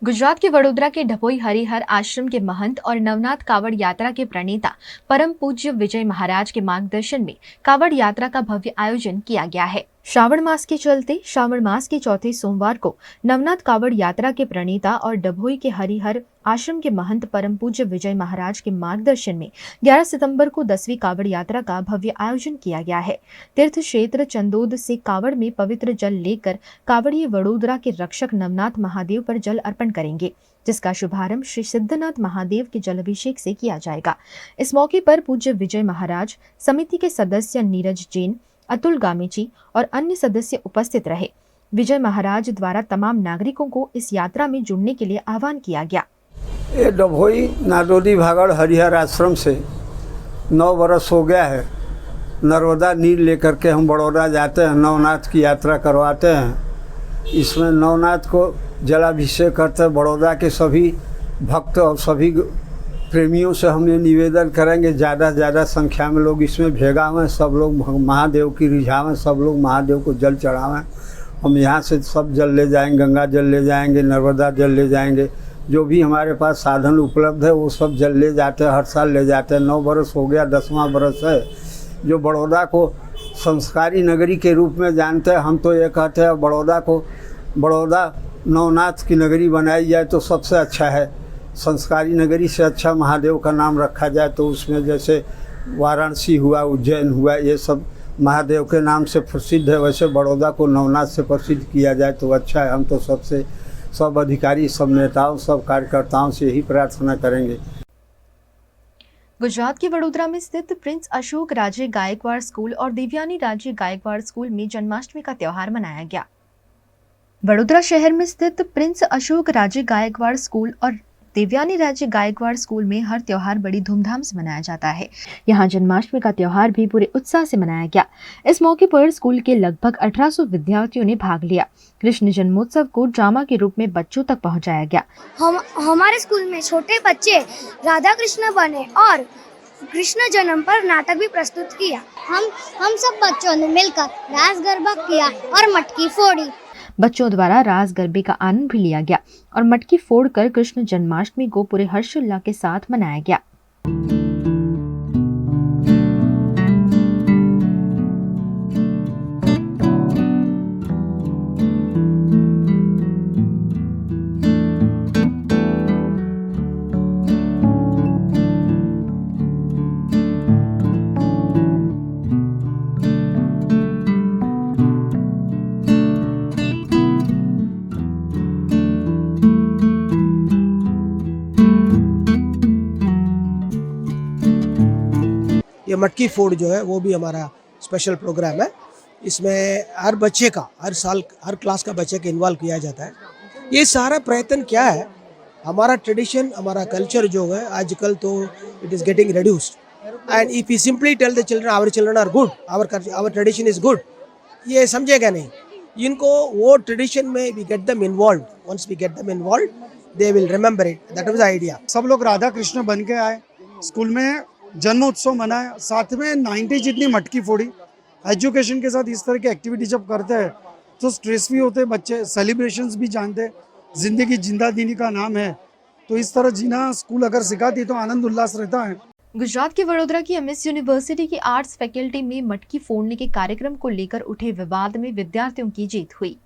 गुजरात के वडोदरा के ढपोई हरिहर आश्रम के महंत और नवनाथ कावड़ यात्रा के प्रणेता परम पूज्य विजय महाराज के मार्गदर्शन में कावड़ यात्रा का भव्य आयोजन किया गया है। श्रावण मास के चलते श्रावण मास के चौथे सोमवार को नवनाथ कावड़ यात्रा के प्रणेता और डभोई के हरिहर आश्रम के महंत परम पूज्य विजय महाराज के मार्गदर्शन में 11 सितंबर को 10वीं कावड़ यात्रा का भव्य आयोजन किया गया है। तीर्थ क्षेत्र चंदोद से कावड़ में पवित्र जल लेकर कावड़िए वडोदरा के रक्षक नवनाथ महादेव पर जल अर्पण करेंगे, जिसका शुभारंभ श्री सिद्धनाथ महादेव के जलाभिषेक से किया जाएगा। इस मौके पर पूज्य विजय महाराज, समिति के सदस्य नीरज जैन, अतुल गामेची और अन्य सदस्य उपस्थित रहे। विजय महाराज द्वारा तमाम नागरिकों को इस यात्रा में जुड़ने के लिए आह्वान किया गया। ये डभोई नादोदी भागड़ हरिहर आश्रम से 9 वर्ष हो गया है। नर्मदा नीर लेकर के हम बड़ौदा जाते हैं, नवनाथ की यात्रा करवाते हैं। इसमें नवनाथ को जलाभिषेक करते हैं। बड़ौदा के सभी भक्त और सभी प्रेमियों से हम ये निवेदन करेंगे, ज़्यादा से ज़्यादा संख्या में लोग इसमें भेगा हुए, सब लोग महादेव की रिझावें, सब लोग महादेव को जल चढ़ावें। हम यहाँ से सब जल ले जाएंगे, गंगा जल ले जाएंगे, नर्मदा जल ले जाएंगे, जो भी हमारे पास साधन उपलब्ध है वो सब जल ले जाते हैं, हर साल ले जाते हैं। 9 वर्ष हो गया, 10वां वर्ष है। जो बड़ौदा को संस्कारी नगरी के रूप में जानते हैं, हम तो ये कहते हैं बड़ौदा नवनाथ की नगरी बनाई जाए तो सबसे अच्छा है। संस्कारी नगरी से अच्छा महादेव का नाम रखा जाए तो उसमें जैसे वाराणसी हुआ, उज्जैन हुआ, ये सब महादेव के नाम से प्रसिद्ध है, वैसे बड़ौदा को नवनाथ से प्रसिद्ध किया जाए तो अच्छा है। हम तो सब अधिकारी, सब नेताओं, सब कार्यकर्ताओं से यही प्रार्थना करेंगे। गुजरात के वडोदरा में स्थित प्रिंस अशोक राजे गायकवाड़ स्कूल और देवयानी राजे गायकवाड़ स्कूल में जन्माष्टमी का त्योहार मनाया गया। वडोदरा शहर में स्थित प्रिंस अशोक राजे गायकवाड़ स्कूल और देवयानी राज्य गायकवाड़ स्कूल में हर त्योहार बड़ी धूमधाम से मनाया जाता है। यहाँ जन्माष्टमी का त्योहार भी पूरे उत्साह से मनाया गया। इस मौके पर स्कूल के लगभग 1800 विद्यार्थियों ने भाग लिया। कृष्ण जन्मोत्सव को ड्रामा के रूप में बच्चों तक पहुँचाया गया। हमारे स्कूल में छोटे बच्चे राधा कृष्ण बने और कृष्ण जन्म पर नाटक भी प्रस्तुत किया। हम सब बच्चों ने मिलकर रास गरबा किया और मटकी फोड़ी। बच्चों द्वारा रास गरबे का आनंद भी लिया गया और मटकी फोड़कर कृष्ण जन्माष्टमी को पूरे हर्षोल्लास के साथ मनाया गया। ये मटकी फोड़ जो है वो भी हमारा स्पेशल प्रोग्राम है। इसमें हर बच्चे का, हर साल हर क्लास का बच्चे को इन्वॉल्व किया जाता है। ये सारा प्रयत्न क्या है, हमारा ट्रेडिशन, हमारा कल्चर जो है आजकल तो it is getting reduced and if you simply tell the children our children are good, our tradition is good, ये समझेगा नहीं। इनको वो ट्रेडिशन में we get them involve, once we get them involve they will remember it, that was the idea. सब लोग राधा कृष्ण बन के आए, स्कूल में जन्म उत्सव मनाया, साथ में 90 जितनी मटकी फोड़ी। एजुकेशन के साथ इस तरह की एक्टिविटी जब करते हैं तो स्ट्रेस भी होते, बच्चे सेलिब्रेशंस भी जानते, जिंदगी जिंदा दीनी का नाम है, तो इस तरह जीना स्कूल अगर सिखाती तो आनंद उल्लास रहता है। गुजरात के वडोदरा की एमएस यूनिवर्सिटी की आर्ट्स फैकल्टी में मटकी फोड़ने के कार्यक्रम को लेकर उठे विवाद में विद्यार्थियों की जीत हुई।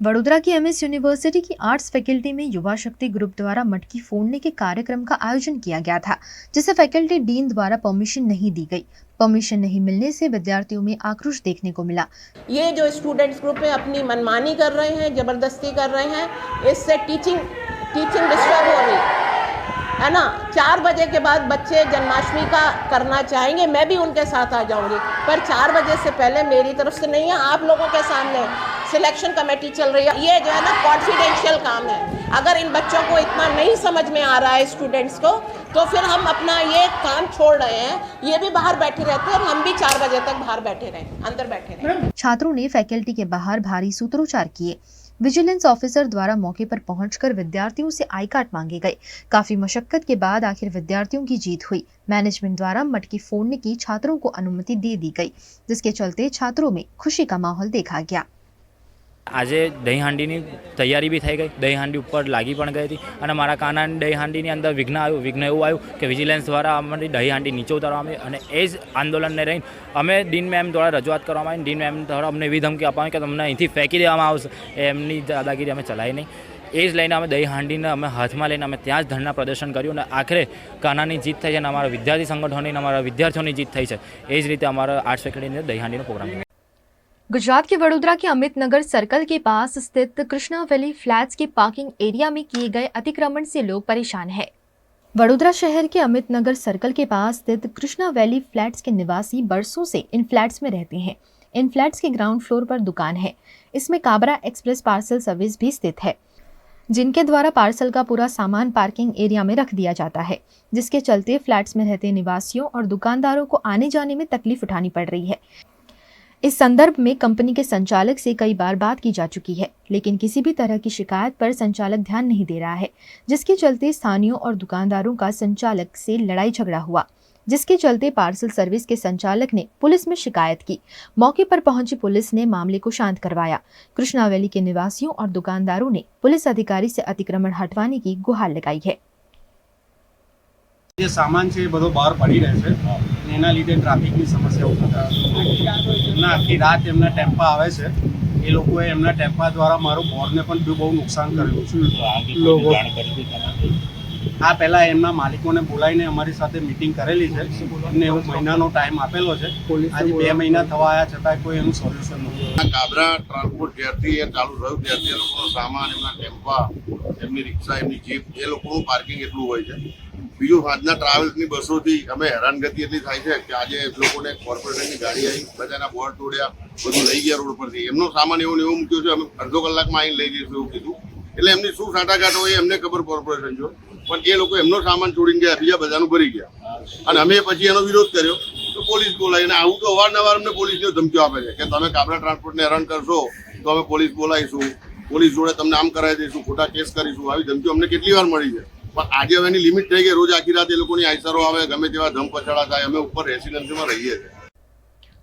वडोदरा की एमएस यूनिवर्सिटी की आर्ट्स फैकल्टी में युवा शक्ति ग्रुप द्वारा मटकी फोड़ने के कार्यक्रम का आयोजन किया गया था, जिसे फैकल्टी डीन द्वारा परमिशन नहीं दी गई। परमिशन नहीं मिलने से विद्यार्थियों में आक्रोश देखने को मिला। ये जो स्टूडेंट्स ग्रुप में अपनी मनमानी कर रहे हैं, जबरदस्ती कर रहे हैं, इससे टीचिंग डिस्टर्ब हो रही है ना। 4 बजे के बाद बच्चे जन्माष्टमी का करना चाहेंगे, मैं भी उनके साथ आ जाऊंगी, पर 4 बजे से पहले मेरी तरफ से नहीं है, आप लोगों के सामने सिलेक्शन कमेटी चल रही है। ये जो है ना कॉन्फिडेंशियल काम है। अगर इन बच्चों को इतना नहीं समझ में आ रहा है स्टूडेंट्स को, तो फिर हम अपना ये काम छोड़ रहे हैं। ये भी बाहर बैठे रहते हैं और हम भी 4 बजे तक बाहर बैठे रहे, अंदर बैठे रहे। छात्रों ने फैकल्टी के बाहर भारी सूत्रोच्चार किए। विजिलेंस ऑफिसर द्वारा मौके पर पहुंचकर विद्यार्थियों से आई कार्ड मांगे गए। काफी मशक्कत के बाद आखिर विद्यार्थियों की जीत हुई। मैनेजमेंट द्वारा मटकी फोड़ने की छात्रों को अनुमति दे दी गई, जिसके चलते छात्रों में खुशी का माहौल देखा गया। આજે દહીં હાંડીની તૈયારી બી થઈ ગઈ, દહીં હાંડી ઉપર લાગી પણ ગઈ હતી અને મારા કાનાની દહીં હાંડીની અંદર વિઘ્ન એવું આવ્યું કે વિજિલન્સ દ્વારા અમારી દહીં હાંડી નીચે ઉતારવામાં આવી અને એ જ આંદોલનને રહીને અમે ડીન મેમ દ્વારા રજૂઆત કરવામાં આવી। ડીન મેમ દ્વારા અમને એવી ધમકી આપવામાં કે તમને અહીંથી ફેંકી દેવામાં આવશે, એમની દાદાગીરી અમે ચલાવી નહીં। એ જ લઈને અમે દહીં હાંડીને અમે હાથમાં લઈને અમે ત્યાં જ ધરણા પ્રદર્શન કર્યું અને આખરે કાનાની જીત થઈ છે અને અમારા વિદ્યાર્થી સંગઠનોની અને અમારા વિદ્યાર્થીઓની જીત થઈ છે। એ જ રીતે અમારા આર્ટ્સ ફેકલ્ટીની દહીં હાંડીનો प्रोग्राम। गुजरात के वडोदरा के अमित नगर सर्कल के पास स्थित कृष्णा वैली फ्लैट्स के पार्किंग एरिया में किए गए अतिक्रमण से लोग परेशान हैं। वडोदरा शहर के अमित नगर सर्कल के पास स्थित कृष्णा वैली फ्लैट्स के निवासी बरसों से इन फ्लैट्स में रहते हैं। इन फ्लैट्स के ग्राउंड फ्लोर पर दुकान है। इसमें काबरा एक्सप्रेस पार्सल सर्विस भी स्थित है, जिनके द्वारा पार्सल का पूरा सामान पार्किंग एरिया में रख दिया जाता है, जिसके चलते फ्लैट्स में रहते निवासियों और दुकानदारों को आने जाने में तकलीफ उठानी पड़ रही है। इस संदर्भ में कंपनी के संचालक से कई बार बात की जा चुकी है, लेकिन किसी भी तरह की शिकायत पर संचालक ध्यान नहीं दे रहा है, जिसके चलते स्थानीयों और दुकानदारों का संचालक से लड़ाई झगड़ा हुआ, जिसके चलते पार्सल सर्विस के संचालक ने पुलिस में शिकायत की। मौके पर पहुंची पुलिस ने मामले को शांत करवाया। कृष्णा वैली के निवासियों और दुकानदारों ने पुलिस अधिकारी से अतिक्रमण हटवाने की गुहार लगाई है। જે સામાન છે એ બધો બહાર પડી રહેશે, એના લીધે ટ્રાફિકની સમસ્યા ઊભી થાય। એમના આખી રાત એમના ટેમ્પા આવે છે, એ લોકોએ એમના ટેમ્પા દ્વારા મારું બોર્ડને પણ બહુ નુકસાન કરેલું છે। લોકો આ પહેલાં એમના માલિકોને બોલાવીને અમારી સાથે મિટિંગ કરેલી છે, એમને એવો મહિનાનો ટાઈમ આપેલો છે। આજે 2 મહિના થવા આવ્યા છતાં કોઈ એનું સોલ્યુશન નથી। કાબરા ટ્રાન્સપોર્ટ જ્યારથી એ ચાલુ થયું ત્યારથી એ લોકોનો સામાન, એમના ટેમ્પા, એમની રિક્ષા, એમની જીપ, એ લોકોનું પાર્કિંગ એટલું હોય છે। બીજું આજના ટ્રાવેલ્સની બસોથી અમે હેરાનગતિ એટલી થાય છે કે આજે લોકોને કોર્પોરેશનની ગાડી આવી, બધાના બોર્ડ તોડ્યા, બધું લઈ ગયા રોડ પરથી। એમનો સામાન એવો ને એવો મૂક્યો છે, અમે અડધો કલાકમાં આવીને લઈ જઈશું એવું કીધું। એટલે એમની શું સાંટાગાંઠ હોય એમને ખબર, કોર્પોરેશન જો, પણ એ લોકો એમનો સામાન છોડીને ગયા, બીજા બધાનું ભરી ગયા અને અમે પછી એનો વિરોધ કર્યો તો પોલીસ બોલાવીને આવું તો અવારનવાર અમને પોલીસની ધમકીઓ આપે છે કે તમે કાબરા ટ્રાન્સપોર્ટને હેરાન કરશો તો અમે પોલીસ બોલાવીશું, પોલીસ જોડે તમને આમ કરાવી દઈશું, ખોટા કેસ કરીશું। આવી ધમકીઓ અમને કેટલી વાર મળી છે, પણ આજે હવે એની લિમિટ થઈ ગઈ। રોજ આખી રાત એ લોકોની આઈસરો આવે, ગમે તેવા ધમપછાડા થાય। અમે ઉપર રેસિડેન્સીમાં રહીએ છીએ।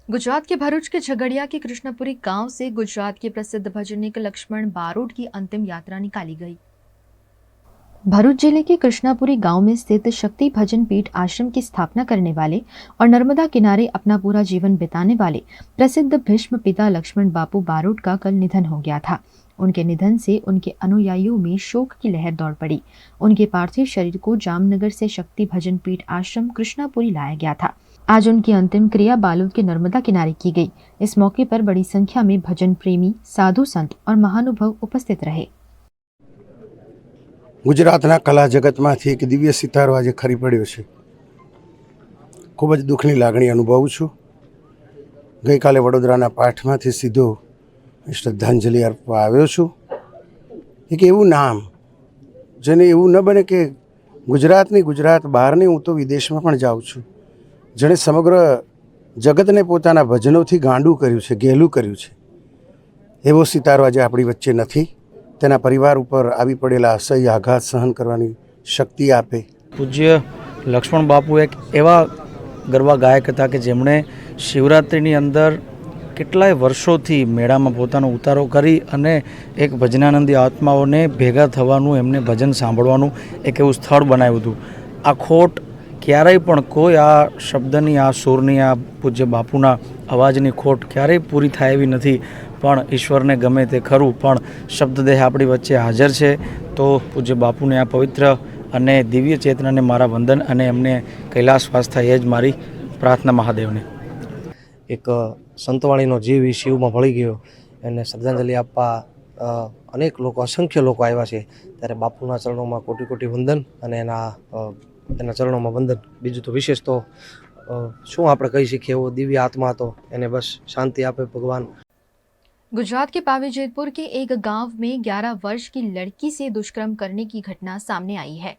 गुजरात के भरूच के झगड़िया के कृष्णपुरी गांव से गुजरात के प्रसिद्ध भजनिक लक्ष्मण बारोट की अंतिम यात्रा निकाली गई। भरूच जिले के कृष्णापुरी गांव में स्थित शक्ति भजन पीठ आश्रम की स्थापना करने वाले और नर्मदा किनारे अपना पूरा जीवन बिताने वाले प्रसिद्ध भीष्म पिता लक्ष्मण बापू बारोट का कल निधन हो गया था। उनके निधन से उनके अनुयायियों में शोक की लहर दौड़ पड़ी। उनके पार्थिव शरीर को जामनगर से शक्ति भजन पीठ आश्रम कृष्णापुरी लाया गया था। आज उनकी अंतिम क्रिया बालोद के नर्मदा किनारे की गई। इस मौके पर बड़ी संख्या में भजन प्रेमी, साधु संत और महानुभाव उपस्थित रहे। ગુજરાતના કલા જગતમાંથી એક દિવ્ય સિતારો આજે ખરી પડ્યો છે। ખૂબ જ દુઃખની લાગણી અનુભવું છું। ગઈકાલે વડોદરાના પાઠમાંથી સીધો શ્રદ્ધાંજલિ આપવા આવ્યો છું। એક એવું નામ જેને એવું ન બને કે ગુજરાતની ગુજરાત બહારની, હું તો વિદેશમાં પણ જાઉં છું, જેણે સમગ્ર જગતને પોતાના ભજનોથી ગાંડું કર્યું છે, ગહેલું કર્યું છે। એવો સિતારો આજે આપણી વચ્ચે નથી। તેના પરિવાર ઉપર આવી પડેલા અસહ્ય આઘાત સહન કરવાની શક્તિ આપે। પૂજ્ય લક્ષ્મણ બાપુ એક એવા ગરબા ગાયક હતા કે જેમણે શિવરાત્રિની અંદર કેટલાય વર્ષોથી મેળામાં પોતાનો ઉતારો કરી અને એક ભજનાનંદી આત્માઓને ભેગા થવાનું, એમને ભજન સાંભળવાનું એક એવું સ્થળ બનાવ્યું હતું। આ ખોટ ક્યારેય પણ કોઈ આ શબ્દની, આ સુરની, આ પૂજ્ય બાપુના અવાજની ખોટ ક્યારેય પૂરી થાય એવી નથી। પણ ઈશ્વરને ગમે તે ખરું, પણ શબ્દદેહ આપણી વચ્ચે હાજર છે। તો પૂજ્ય બાપુને આ પવિત્ર અને દિવ્ય ચેતનાને મારા વંદન અને એમને કૈલાસવાસ થાય એ જ મારી પ્રાર્થના મહાદેવને। એક સંતવાણીનો જીવ શિવમાં ભળી ગયો, એને શ્રદ્ધાંજલિ આપવા અનેક લોકો, અસંખ્ય લોકો આવ્યા છે। ત્યારે બાપુના ચરણોમાં કોટી કોટી વંદન અને એના ચરણોમાં વંદન। બીજું તો વિશેષ તો શું આપણે કહી શકીએ, એવો દિવ્ય આત્મા હતો, એને બસ શાંતિ આપે ભગવાન। गुजरात के पावी जेतपुर के एक गांव में 11 वर्ष की लड़की से दुष्कर्म करने की घटना सामने आई है।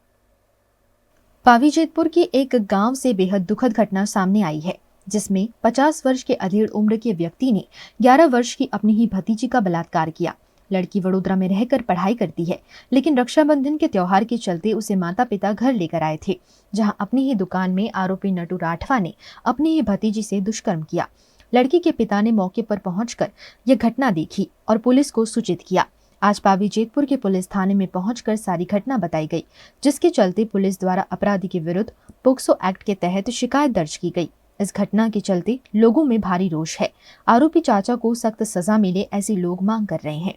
पावी जेतपुर के एक गांव से बेहद दुखद घटना सामने आई है, जिसमें 50 वर्ष के अधेड़ उम्र के व्यक्ति ने 11 वर्ष की अपनी ही भतीजी का बलात्कार किया। लड़की वडोदरा में रहकर पढ़ाई करती है, लेकिन रक्षाबंधन के त्योहार के चलते उसे माता पिता घर लेकर आए थे, जहां अपनी ही दुकान में आरोपी नटू राठवा ने अपनी ही भतीजी से दुष्कर्म किया। लड़की के पिता ने मौके पर पहुंचकर यह घटना देखी और पुलिस को सूचित किया। आज पावी जेतपुर के पुलिस थाने में पहुंचकर सारी घटना बताई गई, जिसके चलते पुलिस द्वारा अपराधी के विरुद्ध पोक्सो एक्ट के तहत शिकायत दर्ज की गई। इस घटना के चलते लोगों में भारी रोष है। आरोपी चाचा को सख्त सजा मिले, ऐसी लोग मांग कर रहे हैं।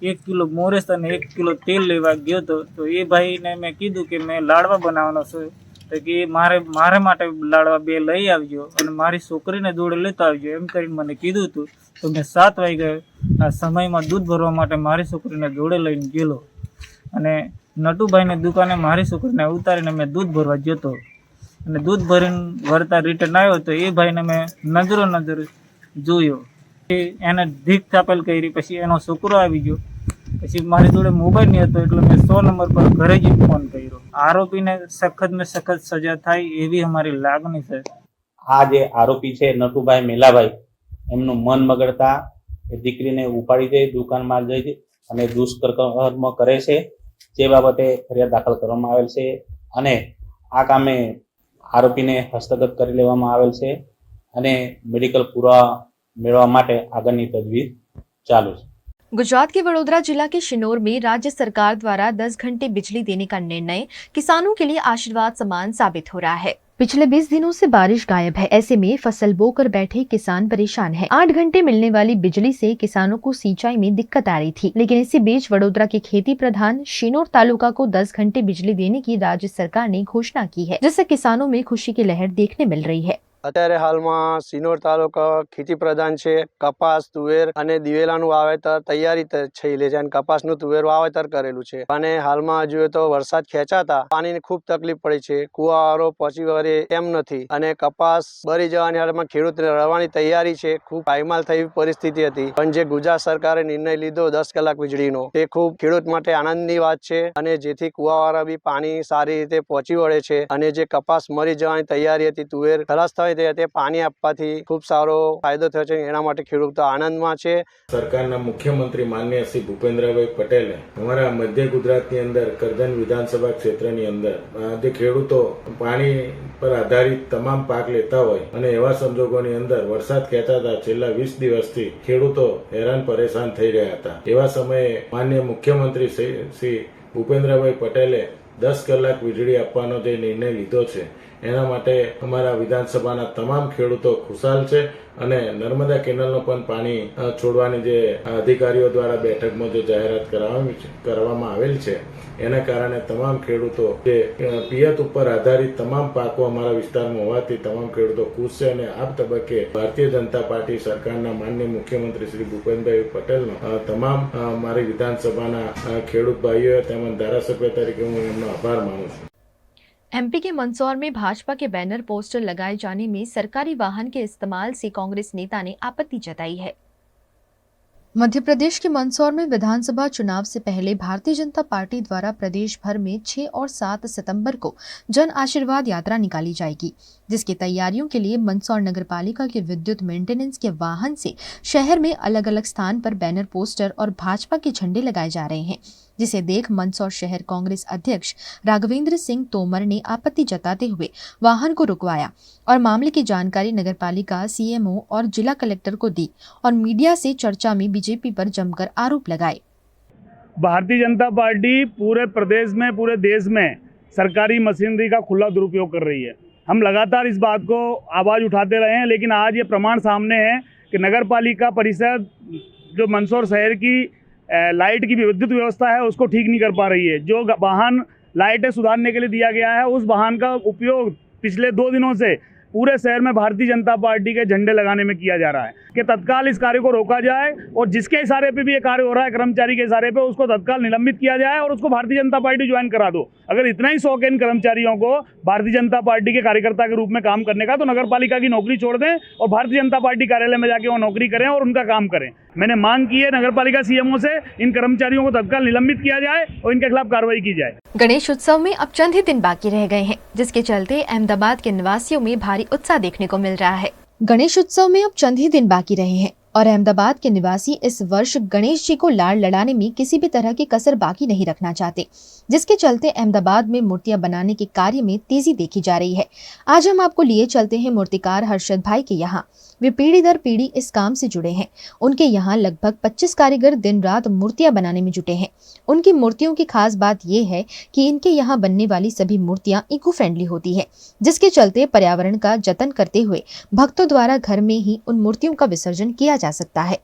1 किलो मोरेस અને 1 કિલો તેલ લેવા ગયો તો એ ભાઈને મેં કીધું કે મેં લાડવા બનાવવાનો છું, તો કે મારે માટે લાડવા 2 લઈ આવજો અને મારી છોકરીને જોડે લેતા આવજો એમ કરીને મને કીધું હતું। તો મેં 7 વાગે આ સમયમાં દૂધ ભરવા માટે મારી છોકરીને જોડે લઈને ગયેલો અને નટુભાઈને દુકાને મારી છોકરીને ઉતારીને મેં દૂધ ભરવા જતો અને દૂધ ભરીને વળતા રિટર્ન આવ્યો તો એ ભાઈને મેં નજર જોયો। એને ધીક થાપેલ કરી, પછી એનો છોકરો આવી ગયો, પછી મારી જોડે મોબાઈલ નહીં હતો એટલે મેં 100 નંબર પર ઘરે જ ફોન કર્યો। આરોપીને સખતમાં સખત સજા થાય એવી અમારી લાગણી છે। આ જે આરોપી છે નટુભાઈ મેલાભાઈ, એમનું મન બગડતા એ દીકરીને ઉપાડી જઈ દુકાનમાં જઈ અને દુષ્કર્મ કરે છે, જે બાબતે ફરિયાદ દાખલ કરવામાં આવેલ છે અને આ કામે આરોપીને હસ્તગત કરી લેવામાં આવેલ છે અને મેડિકલ પુરાવા મેળવવા માટે આગળની તજવીજ ચાલુ છે। गुजरात के वडोदरा जिला के शिनोर में राज्य सरकार द्वारा 10 घंटे बिजली देने का निर्णय किसानों के लिए आशीर्वाद समान साबित हो रहा है। पिछले 20 दिनों से बारिश गायब है, ऐसे में फसल बोकर बैठे किसान परेशान हैं। 8 घंटे मिलने वाली बिजली से किसानों को सिंचाई में दिक्कत आ रही थी, लेकिन इसी बीच वडोदरा के खेती प्रधान शिनोर तालुका को 10 घंटे बिजली देने की राज्य सरकार ने घोषणा की है, जिससे किसानों में खुशी की लहर देखने मिल रही है। અત્યારે હાલમાં સિનોર તાલુકા ખેતી પ્રધાન છે। કપાસ, તુવેર અને દિવેલાનું વાવેતર તૈયારી થઈ લે છે અને કપાસનું તુવેર વાવેતર કરેલું છે અને હાલમાં જોઈએ તો વરસાદ ખેંચાતા પાણીની ખૂબ તકલીફ પડી છે। કુવાવાળો પહોંચી વળે એમ નથી અને કપાસ બળી જવાની હાલમાં ખેડૂતને રળવાની તૈયારી છે। ખૂબ પાયમાલ થઈ પરિસ્થિતિ હતી, પણ જે ગુજરાત સરકારે નિર્ણય લીધો 10 કલાક વીજળીનો, તે ખૂબ ખેડૂત માટે આનંદની વાત છે અને જેથી કુવાવાળા બી પાણી સારી રીતે પહોંચી વળે છે અને જે કપાસ મરી જવાની તૈયારી હતી, તુવેર ખલાસ થઈ તે પાણી આપવાથી ખૂબ સારો ફાયદો થયો છે, એના માટે ખેડૂતો આનંદમાં છે। સરકારના મુખ્યમંત્રી માનનીય શ્રી ભૂપેન્દ્રભાઈ પટેલે અમારા મધ્ય ગુજરાતની અંદર કરજણ વિધાનસભા ક્ષેત્રની અંદર જે ખેડૂતો પાણી પર આધારિત તમામ પાક લેતા હોય અને એવા સંજોગોની અંદર વરસાદ ખેંચાતા છેલ્લા 20 દિવસથી ખેડૂતો હેરાન પરેશાન થઈ રહ્યા હતા। એવા સમયે માનનીય મુખ્યમંત્રી શ્રી ભૂપેન્દ્રભાઈ પટેલે 10 કલાક વીજળી આપવાનો જે નિર્ણય લીધો છે, એના માટે અમારા વિધાનસભાના તમામ ખેડૂતો ખુશાલ છે અને નર્મદા કેનાલનો પણ પાણી છોડવાની જે અધિકારીઓ દ્વારા બેઠકમાં જે જાહેરાત કરવામાં આવેલ છે, એના કારણે તમામ ખેડૂતો જે પિયત ઉપર આધારિત તમામ પાકો અમારા વિસ્તારમાં હોવાથી તમામ ખેડૂતો ખુશ છે અને આ તબક્કે ભારતીય જનતા પાર્ટી સરકારના માનનીય મુખ્યમંત્રી શ્રી ભૂપેન્દ્રભાઈ પટેલનો તમામ મારી વિધાનસભાના ખેડૂત ભાઈઓ તેમજ ધારાસભ્ય તરીકે હું એમનો આભાર માનું છું। एमपी के मंदसौर में भाजपा के बैनर पोस्टर लगाए जाने में सरकारी वाहन के इस्तेमाल से कांग्रेस नेता ने आपत्ति जताई है। मध्य प्रदेश के मंदसौर में विधानसभा चुनाव से पहले भारतीय जनता पार्टी द्वारा प्रदेश भर में 6 और 7 सितंबर को जन आशीर्वाद यात्रा निकाली जाएगी, जिसकी तैयारियों के लिए मंदसौर नगरपालिका के विद्युत मेंटेनेंस के वाहन से शहर में अलग अलग स्थान पर बैनर पोस्टर और भाजपा के झंडे लगाए जा रहे हैं, जिसे देख मंदसौर शहर कांग्रेस अध्यक्ष राघवेंद्र सिंह तोमर ने आपत्ति जताते हुए वाहन को रुकवाया और मामले की जानकारी नगरपालिका, सीएमओ और जिला कलेक्टर को दी और मीडिया से चर्चा में बीजेपी पर जमकर आरोप लगाए। भारतीय जनता पार्टी पूरे प्रदेश में, पूरे देश में सरकारी मशीनरी का खुला दुरुपयोग कर रही है। हम लगातार इस बात को आवाज़ उठाते रहे हैं, लेकिन आज ये प्रमाण सामने है कि नगरपालिका परिषद जो मंदसौर शहर की लाइट की विद्युत व्यवस्था है उसको ठीक नहीं कर पा रही है। जो वाहन लाइटें सुधारने के लिए दिया गया है, उस वाहन का उपयोग पिछले 2 दिनों से पूरे शहर में भारतीय जनता पार्टी के झंडे लगाने में किया जा रहा है कि तत्काल इस कार्य को रोका जाए और जिसके इशारे पे भी ये कार्य हो रहा है, कर्मचारी के इशारे पे, उसको तत्काल निलंबित किया जाए और उसको भारतीय जनता पार्टी ज्वाइन करा दो। अगर इतना ही शौक है इन कर्मचारियों को भारतीय जनता पार्टी के कार्यकर्ता के रूप में काम करने का, तो नगरपालिका की नौकरी छोड़ दें और भारतीय जनता पार्टी कार्यालय में जाके वो नौकरी करें और उनका काम करें। मैंने मांग की है नगरपालिका सीएमओ से, इन कर्मचारियों को तत्काल निलंबित किया जाए और इनके खिलाफ कार्रवाई की जाए। गणेश उत्सव में अब चंद ही दिन बाकी रह गए हैं, जिसके चलते अहमदाबाद के निवासियों में भारी उत्साह देखने को मिल रहा है। गणेश उत्सव में अब चंद ही दिन बाकी रहे हैं, और अहमदाबाद के निवासी इस वर्ष गणेश जी को लाड़ लड़ाने में किसी भी तरह की कसर बाकी नहीं रखना चाहते, जिसके चलते अहमदाबाद में मूर्तियां बनाने के कार्य में तेजी देखी जा रही है। आज हम आपको लिए चलते हैं मूर्तिकार हर्षद भाई के यहाँ। वे पीढ़ी दर पीढ़ी इस काम से जुड़े हैं। उनके यहाँ लगभग 25 कारीगर दिन रात मूर्तियां बनाने में जुटे हैं। उनकी मूर्तियों की खास बात यह है कि इनके यहाँ बनने वाली सभी मूर्तियां इको फ्रेंडली होती है, जिसके चलते पर्यावरण का जतन करते हुए भक्तों द्वारा घर में ही उन मूर्तियों का विसर्जन किया जा सकता है।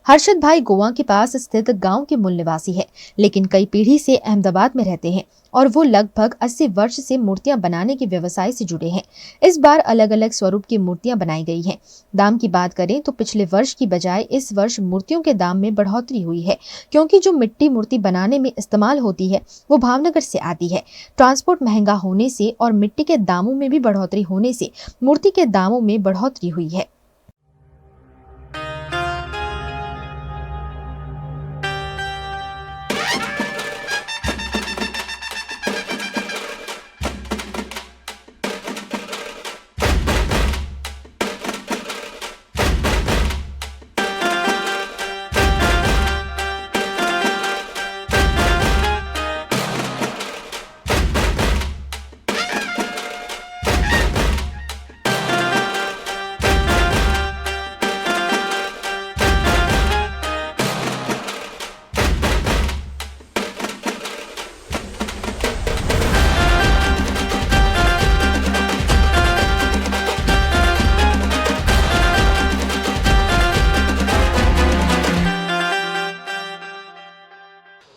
हर्षद भाई गोवा के पास स्थित गांव के मूल निवासी है, लेकिन कई पीढ़ी से अहमदाबाद में रहते हैं और वो लगभग 80 वर्ष से मूर्तियां बनाने के व्यवसाय से जुड़े हैं। इस बार अलग अलग स्वरूप की मूर्तियां बनाई गई हैं। दाम की बात करें तो पिछले वर्ष की बजाय इस वर्ष मूर्तियों के दाम में बढ़ोतरी हुई है, क्योंकि जो मिट्टी मूर्ति बनाने में इस्तेमाल होती है वो भावनगर से आती है। ट्रांसपोर्ट महंगा होने से और मिट्टी के दामों में भी बढ़ोतरी होने से मूर्ति के दामों में बढ़ोतरी हुई है।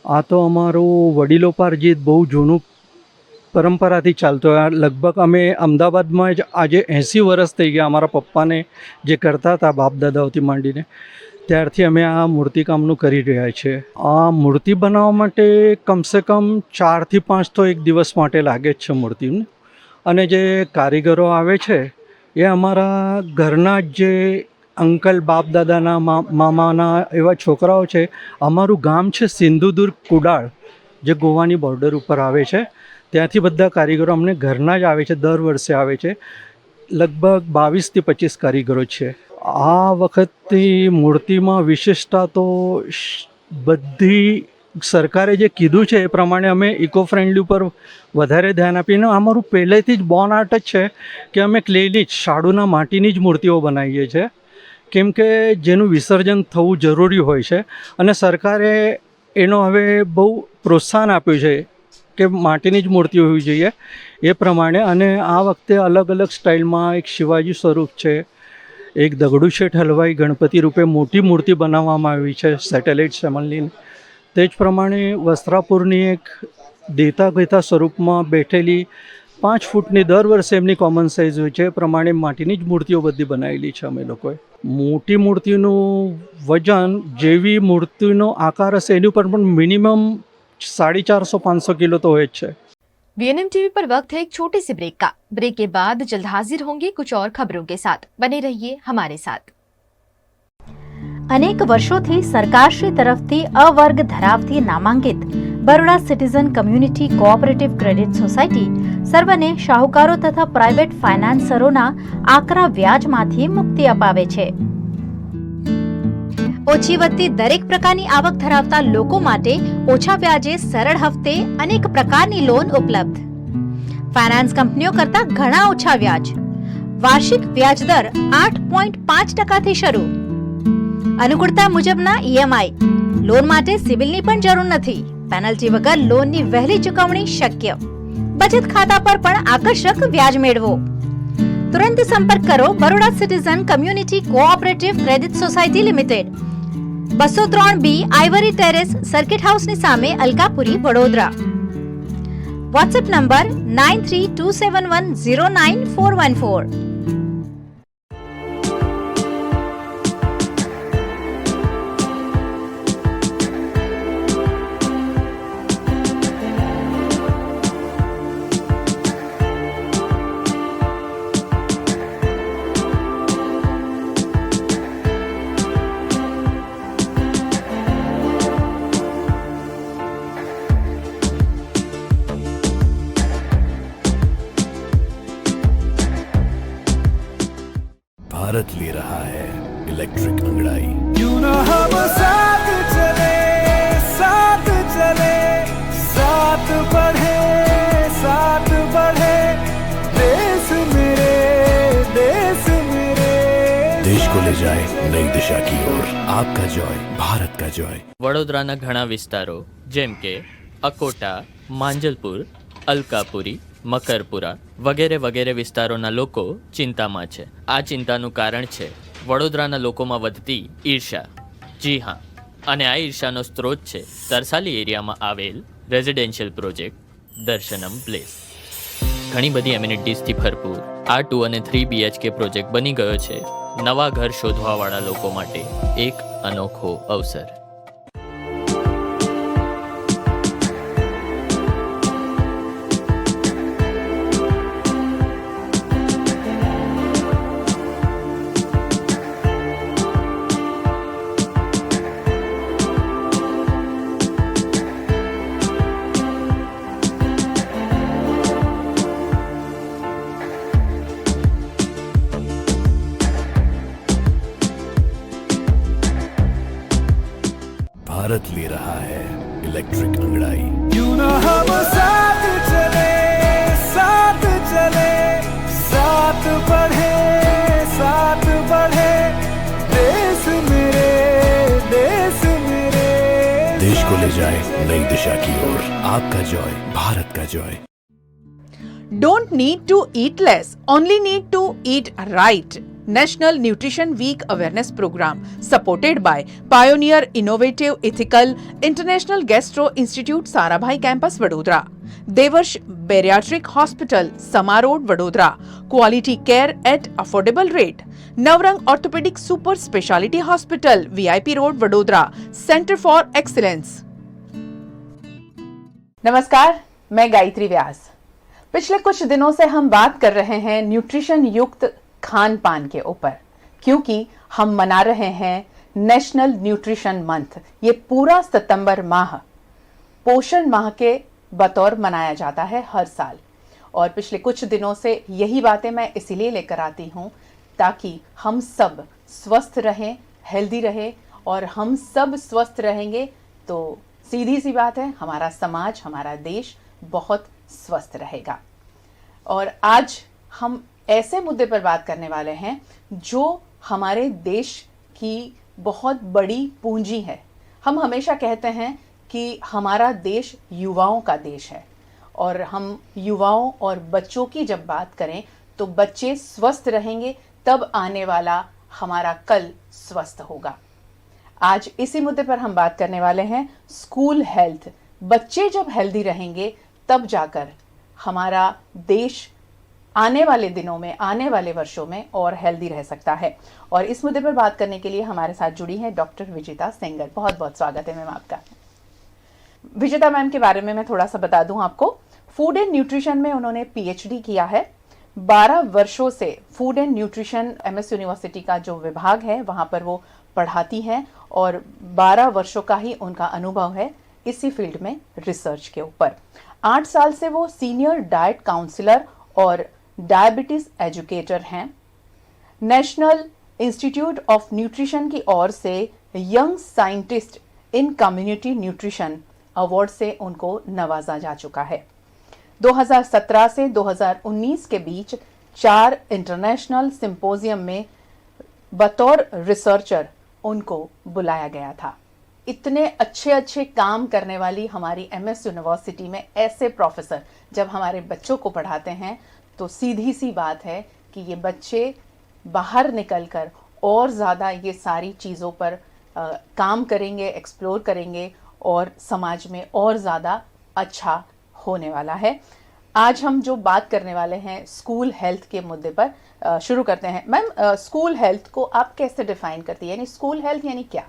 આ તો અમારું વડીલો પાર્જિત બહુ જૂનું પરંપરાથી ચાલતો હોય. લગભગ અમે અમદાવાદમાં જ આજે 80 વર્ષ થઈ ગયા અમારા પપ્પાને જે કરતા હતા બાપ દાદાઓથી માંડીને, ત્યારથી અમે આ મૂર્તિકામનું કરી રહ્યા છીએ. આ મૂર્તિ બનાવવા માટે કમસે કમ 4 થી 5 તો એક દિવસ માટે લાગે જ છે મૂર્તિને. અને જે કારીગરો આવે છે એ અમારા ઘરના જ જે અંકલ બાપ દાદાના મામાના એવા છોકરાઓ છે. અમારું ગામ છે સિંધુદુર્ગ કુડાળ, જે ગોવાની બોર્ડર ઉપર આવે છે. ત્યાંથી બધા કારીગરો અમને ઘરના જ આવે છે, દર વર્ષે આવે છે. લગભગ 22 થી 25 કારીગરો છે. આ વખતની મૂર્તિમાં વિશેષતા તો બધી સરકારે જે કીધું છે એ પ્રમાણે અમે ઇકો ફ્રેન્ડલી ઉપર વધારે ધ્યાન આપીને અમારું પહેલેથી જ બોર્ન આર્ટ જ છે કે અમે ક્લેની જ શાડુના માટીની જ મૂર્તિઓ બનાવીએ છીએ, કેમ કે જેનું વિસર્જન થવું જરૂરી હોય છે. અને સરકારે એનો હવે બહુ પ્રોત્સાહન આપ્યું છે કે માટીની જ મૂર્તિઓ હોવી જોઈએ એ પ્રમાણે. અને આ વખતે અલગ અલગ સ્ટાઇલમાં એક શિવાજી સ્વરૂપ છે, એક દગડુ શેઠ હલવાઈ ગણપતિ રૂપે મોટી મૂર્તિ બનાવવામાં આવી છે સેટેલાઇટ સેમલની. તે જ પ્રમાણે વસ્ત્રાપુરની એક દેતા ગેતા સ્વરૂપમાં બેઠેલી 5 ફૂટની દર વર્ષે એમની કોમન સાઇઝ હોય છે, એ પ્રમાણે માટીની જ મૂર્તિઓ બધી બનાવેલી છે અમે લોકોએ. મોટી મૂર્તિનું વજન જેવી મૂર્તિનો આકાર હશે એની ઉપર પણ મિનિમમ 450-500 किलो तो है। वीएनएम टीवी पर वक्त है एक छोटे से ब्रेक का। ब्रेक के बाद जल्द हाजिर होंगे कुछ और खबरों के साथ। बने रहिए हमारे साथ। अनेक वर्षोथी सरकारश्री तरफथी अवर्ग धरावती नामांकित Baroda citizen community cooperative credit society सर्वने शाहुकारो तथा प्राइवेट फाइनान्सरोना आकरा व्याजमांथी मुक्ति अपावे छे। ओછી વત્તી દરેક પ્રકારની આવક ધરાવતા લોકો માટે ઓછા વ્યાજે સરળ હફતે અનેક પ્રકારની લોન ઉપલબ્ધ। ફાઇનાન્સ કંપનીઓ કરતા ઘણા ઓછા વ્યાજ। વાર્ષિક વ્યાજ દર 8.5% થી શરૂ। અનુકૂળતા મુજબના ઈએમઆઈ। લોન માટે સિવિલની પણ જરૂર નથી। પેનલ્ટી વગર લોનની વહેલી ચૂકવણી શક્ય। બચત ખાતા પર પણ આકર્ષક વ્યાજ મેળવો। तुरंत संपर्क करो Baroda citizen community cooperative credit society limited 203B Ivory terrace circuit house ની સામે Alkapuri Vadodara. WhatsApp number 9327109414। Electric अंगड़ाई। क्यों ना हम साथ चले, साथ चले, साथ बढ़े, साथ बढ़े, देश मेरे, देश मेरे। देश को ले जाए नई दिशा की ओर। आपका जॉय, भारत का जॉय। વડોદરાના ઘણા વિસ્તારો જેમ કે અકોટા, માંજલપુર, અલકાપુરી, મકરપુરા વગેરે વગેરે વિસ્તારોના લોકો ચિંતામાં છે. આ ચિંતાનું કારણ છે વડોદરાના લોકોમાં વધતી ઈર્ષા. જી હા, અને આ ઈર્ષાનો સ્ત્રોત છે તરસાલી એરિયામાં આવેલ રેઝિડેન્શિયલ પ્રોજેક્ટ દર્શનમ પ્લેસ. ઘણી બધી એમ્યુનિટીઝથી ભરપૂર આ 2 અને 3 BHK પ્રોજેક્ટ બની ગયો છે નવા ઘર શોધવાવાળા લોકો માટે એક અનોખો અવસર. भारत ले रहा है इलेक्ट्रिक अंगड़ाई। क्यों ना हम साथ चले, साथ चले, साथ बढ़े, साथ बढ़े, देश मेरे, देश मेरे। देश को ले जाए नई दिशा की ओर। आपका जॉय, भारत का Joy. Don't need to eat less, only need to eat right. National Nutrition Week Awareness Program supported by Pioneer Innovative Ethical International Gastro Institute Sarabhai Campus Vadodara, Devarsh Bariatric Hospital Sama Road Vadodara, Quality Care at Affordable Rate, Navrang Orthopedic Super Speciality Hospital VIP Road Vadodara, Center for Excellence. नमस्कार, मैं गायत्री व्यास। पिछले कुछ दिनों से हम बात कर रहे हैं न्यूट्रिशन युक्त खान पान के ऊपर, क्योंकि हम मना रहे हैं नेशनल न्यूट्रिशन मंथ। ये पूरा सितंबर माह पोषण माह के बतौर मनाया जाता है हर साल, और पिछले कुछ दिनों से यही बातें मैं इसीलिए लेकर आती हूँ ताकि हम सब स्वस्थ रहें, हेल्दी रहें, और हम सब स्वस्थ रहेंगे तो सीधी सी बात है हमारा समाज, हमारा देश बहुत स्वस्थ रहेगा। और आज हम ऐसे मुद्दे पर बात करने वाले हैं जो हमारे देश की बहुत बड़ी पूंजी है। हम हमेशा कहते हैं कि हमारा देश युवाओं का देश है, और हम युवाओं और बच्चों की जब बात करें तो बच्चे स्वस्थ रहेंगे तब आने वाला हमारा कल स्वस्थ होगा। आज इसी मुद्दे पर हम बात करने वाले हैं स्कूल हेल्थ। बच्चे जब हेल्दी रहेंगे तब जाकर हमारा देश आने वाले दिनों में, आने वाले वर्षों में और हेल्दी रह सकता है। और इस मुद्दे पर बात करने के लिए हमारे साथ जुड़ी हैं डॉक्टर विजिता सेंगर। बहुत बहुत स्वागत है मैम आपका। विजिता मैम के बारे में मैं थोड़ा सा बता दूं आपको। फूड एंड न्यूट्रिशन में उन्होंने PhD किया है। 12 वर्षों से food and nutrition MS university का जो विभाग है वहाँ पर वो पढ़ाती हैं, और 12 वर्षों का ही उनका अनुभव है इसी फील्ड में रिसर्च के ऊपर। 8 साल से वो सीनियर डाइट काउंसलर और डायबिटीज एजुकेटर हैं। नेशनल इंस्टीट्यूट ऑफ न्यूट्रिशन की ओर से young scientist in community nutrition award से उनको नवाजा जा चुका है। 2017 से 2019 के बीच 4 इंटरनेशनल सिंपोजियम में बतौर रिसर्चर उनको बुलाया गया था। इतने अच्छे अच्छे काम करने वाली हमारी MS यूनिवर्सिटी में ऐसे प्रोफेसर जब हमारे बच्चों को पढ़ाते हैं तो सीधी सी बात है कि ये बच्चे बाहर निकलकर और ज़्यादा ये सारी चीज़ों पर काम करेंगे, एक्सप्लोर करेंगे, और समाज में और ज़्यादा अच्छा होने वाला है। आज हम जो बात करने वाले हैं स्कूल हेल्थ के मुद्दे पर शुरू करते हैं। मैम, स्कूल हेल्थ को आप कैसे डिफाइन करती है? यानी स्कूल हेल्थ यानी क्या?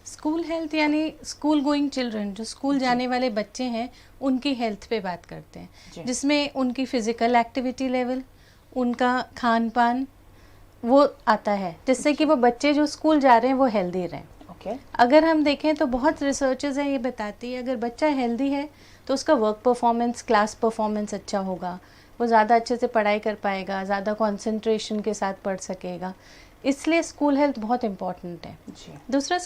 स्कूल हेल्थ यानी स्कूल गोइंग चिल्ड्रन, जो स्कूल जाने वाले बच्चे हैं उनकी हेल्थ पे बात करते हैं, जिसमें उनकी फिजिकल एक्टिविटी लेवल, उनका खान पान वो आता है, जिससे कि वो बच्चे जो स्कूल जा रहे हैं वो हेल्दी रहें। अगर हम देखें तो बहुत रिसर्चेज हैं ये बताती है अगर बच्चा हेल्दी है तो उसका वर्क परफॉर्मेंस, क्लास परफॉर्मेंस अच्छा होगा, वो ज़्यादा अच्छे से पढ़ाई कर पाएगा, ज़्यादा कंसंट्रेशन के साथ पढ़ सकेगा। इसलिए स्कूल हेल्थ बहुत इम्पॉर्टेंट है। दूसरा,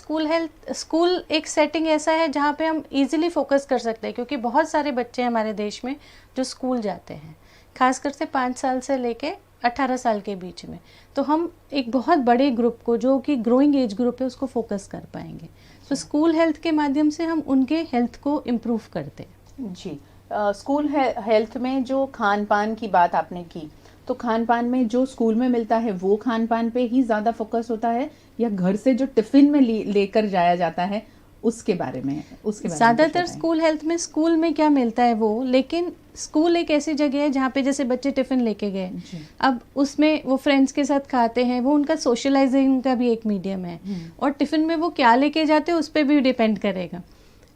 स्कूल एक सेटिंग ऐसा है जहाँ पे हम इजीली फोकस कर सकते हैं, क्योंकि बहुत सारे बच्चे हैं हमारे देश में जो स्कूल जाते हैं, खासकर से 5 साल से लेके 18 साल के बीच में। तो हम एक बहुत बड़े ग्रुप को, जो कि ग्रोइंग एज ग्रुप है, उसको फोकस कर पाएंगे। तो स्कूल हेल्थ के माध्यम से हम उनके हेल्थ को इम्प्रूव करते हैं। जी, स्कूल हेल्थ में जो खान पान की बात आपने की, तो खान पान में जो स्कूल में मिलता है वो खान पान पे ही ज़्यादा फोकस होता है, या घर से जो टिफ़िन में लेकर जाया जाता है उसके बारे में ज़्यादातर स्कूल हेल्थ में स्कूल में क्या मिलता है वो, लेकिन स्कूल एक ऐसी जगह है जहाँ पे जैसे बच्चे टिफ़िन लेके गए, अब उसमें वो फ्रेंड्स के साथ खाते हैं, वो उनका सोशलाइजिंग का भी एक मीडियम है, और टिफ़िन में वो क्या लेके जाते हैं उस पर भी डिपेंड करेगा।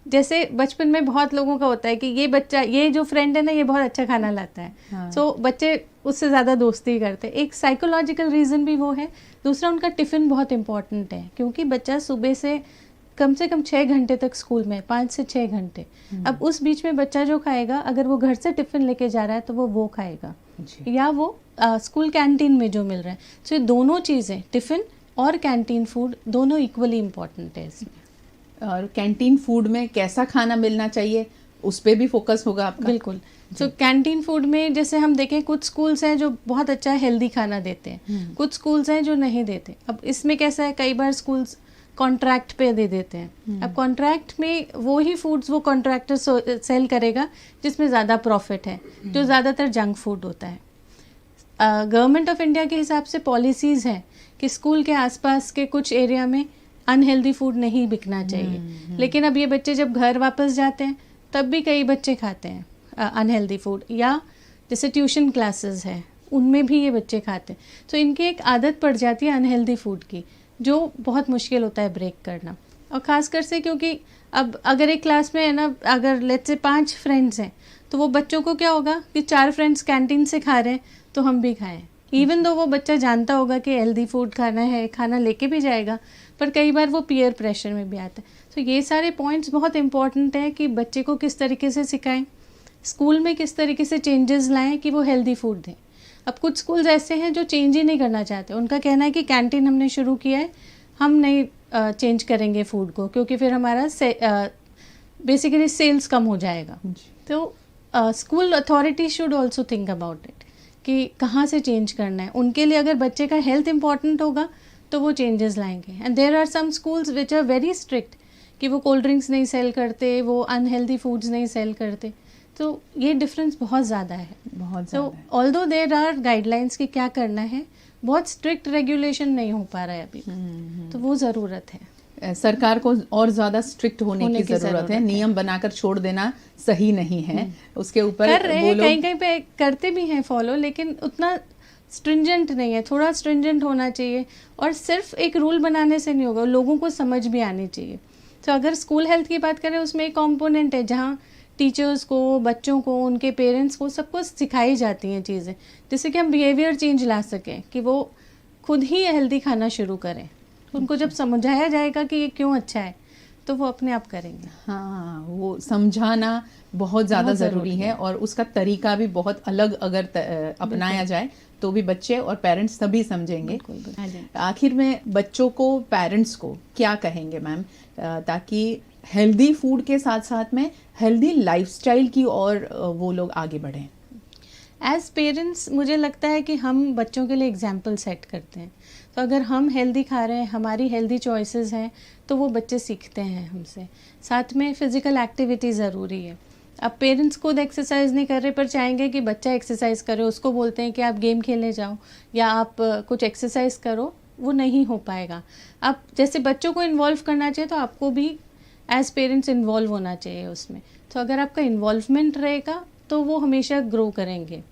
जैसे बचपन में बहुत लोगों का होता है कि ये बच्चा, ये जो फ्रेंड है ना, ये बहुत अच्छा खाना लाता है, तो बच्चे उससे ज़्यादा दोस्ती करते हैं। एक साइकोलॉजिकल रीज़न भी वो है। दूसरा, उनका टिफ़िन बहुत इंपॉर्टेंट है, क्योंकि बच्चा सुबह से कम 6 घंटे तक स्कूल में, 5 से 6 घंटे। अब उस बीच में बच्चा जो खाएगा, अगर वो घर से टिफ़िन लेके जा रहा है तो वो खाएगा, या वो स्कूल कैंटीन में जो मिल रहा है। तो ये दोनों चीज़ें, टिफ़िन और कैंटीन फूड, दोनों इक्वली इम्पॉर्टेंट है इसमें। और कैंटीन फूड में कैसा खाना मिलना चाहिए, उस पर भी फोकस होगा आपका? बिल्कुल। तो कैंटीन फूड में जैसे हम देखें, कुछ स्कूल्स हैं जो बहुत अच्छा हेल्दी खाना देते हैं, कुछ स्कूल्स हैं जो नहीं देते। अब इसमें कैसा है, कई बार स्कूल्स कॉन्ट्रैक्ट पे दे देते हैं। अब कॉन्ट्रैक्ट में वो ही फूड्स वो कॉन्ट्रैक्टर सेल करेगा जिसमें ज़्यादा प्रॉफिट है, जो ज़्यादातर जंक फूड होता है। गवर्नमेंट ऑफ इंडिया के हिसाब से पॉलिसीज़ हैं कि स्कूल के आसपास के कुछ एरिया में अनहेल्दी फूड नहीं बिकना चाहिए, लेकिन अब ये बच्चे जब घर वापस जाते हैं तब भी कई बच्चे खाते हैं अनहेल्दी फूड, या जैसे ट्यूशन क्लासेस है उनमें भी ये बच्चे खाते हैं। तो इनकी एक आदत पड़ जाती है अनहेल्दी फूड की, जो बहुत मुश्किल होता है ब्रेक करना। और ख़ासकर से क्योंकि अब अगर एक क्लास में है ना, अगर लेट्स से 5 फ्रेंड्स हैं, तो वो बच्चों को क्या होगा कि 4 फ्रेंड्स कैंटीन से खा रहे हैं तो हम भी खाएं, इवन दो वो बच्चा जानता होगा कि हेल्दी फूड खाना है, खाना लेके भी जाएगा, पर कई बार वो पीयर प्रेशर में भी आता है। तो ये सारे पॉइंट्स बहुत इंपॉर्टेंट है कि बच्चे को किस तरीके से सिखाएं, स्कूल में किस तरीके से चेंजेस लाएं कि वो हेल्दी फूड दें। अब कुछ स्कूल्स ऐसे हैं जो चेंज ही नहीं करना चाहते, उनका कहना है कि कैंटीन हमने शुरू किया है, हम नहीं चेंज करेंगे फूड को, क्योंकि फिर हमारा बेसिकली सेल्स कम हो जाएगा। तो school authority should also think about it कि कहाँ से चेंज करना है। उनके लिए अगर बच्चे का हेल्थ इंपॉर्टेंट होगा तो वो चेंजेस लाएंगे। And there are some schools which are very strict कि वो कोल्ड ड्रिंक्स नहीं सेल करते, वो अनहेल्दी फूड्स नहीं सेल करते। तो ये डिफरेंस बहुत ज़्यादा है, बहुत। तो ऑल्दो देयर आर गाइडलाइंस कि क्या करना है, बहुत स्ट्रिक्ट रेगुलेशन नहीं हो पा रहा है अभी, तो वो ज़रूरत है। सरकार को और ज़्यादा स्ट्रिक्ट होने की ज़रूरत है, नियम बनाकर छोड़ देना सही नहीं है। उसके ऊपर कर रहे हैं, कहीं कहीं पे करते भी हैं फॉलो, लेकिन उतना स्ट्रिंजेंट नहीं है, थोड़ा स्ट्रिंजेंट होना चाहिए। और सिर्फ एक रूल बनाने से नहीं होगा, लोगों को समझ भी आनी चाहिए। तो अगर स्कूल हेल्थ की बात करें, उसमें एक कॉम्पोनेंट है जहाँ टीचर्स को, बच्चों को, उनके पेरेंट्स को, सबको सिखाई जाती हैं चीज़ें, जिससे कि हम बिहेवियर चेंज ला सकें, कि वो खुद ही हेल्दी खाना शुरू करें। उनको जब समझाया जाएगा कि ये क्यों अच्छा है तो वो अपने आप करेंगे। हाँ, वो समझाना बहुत ज़्यादा ज़रूरी है, और उसका तरीका भी बहुत अलग अगर अपनाया जाए तो भी बच्चे और पेरेंट्स सभी समझेंगे। आखिर में बच्चों को, पेरेंट्स को क्या कहेंगे मैम, ताकि हेल्दी फूड के साथ साथ में हेल्दी लाइफस्टाइल की और वो लोग आगे बढ़ें? एज पेरेंट्स मुझे लगता है कि हम बच्चों के लिए एग्जाम्पल सेट करते हैं। तो अगर हम हेल्दी खा रहे हैं, हमारी हेल्दी चॉइसेस हैं, तो वो बच्चे सीखते हैं हमसे। साथ में फ़िज़िकल एक्टिविटी ज़रूरी है। अब पेरेंट्स खुद एक्सरसाइज नहीं कर रहे पर चाहेंगे कि बच्चा एक्सरसाइज करे, उसको बोलते हैं कि आप गेम खेलने जाओ या आप कुछ एक्सरसाइज करो, वो नहीं हो पाएगा। अब जैसे बच्चों को इन्वॉल्व करना चाहिए, तो आपको भी एज पेरेंट्स इन्वॉल्व होना चाहिए उसमें। तो अगर आपका इन्वॉल्वमेंट रहेगा तो वो हमेशा ग्रो करेंगे।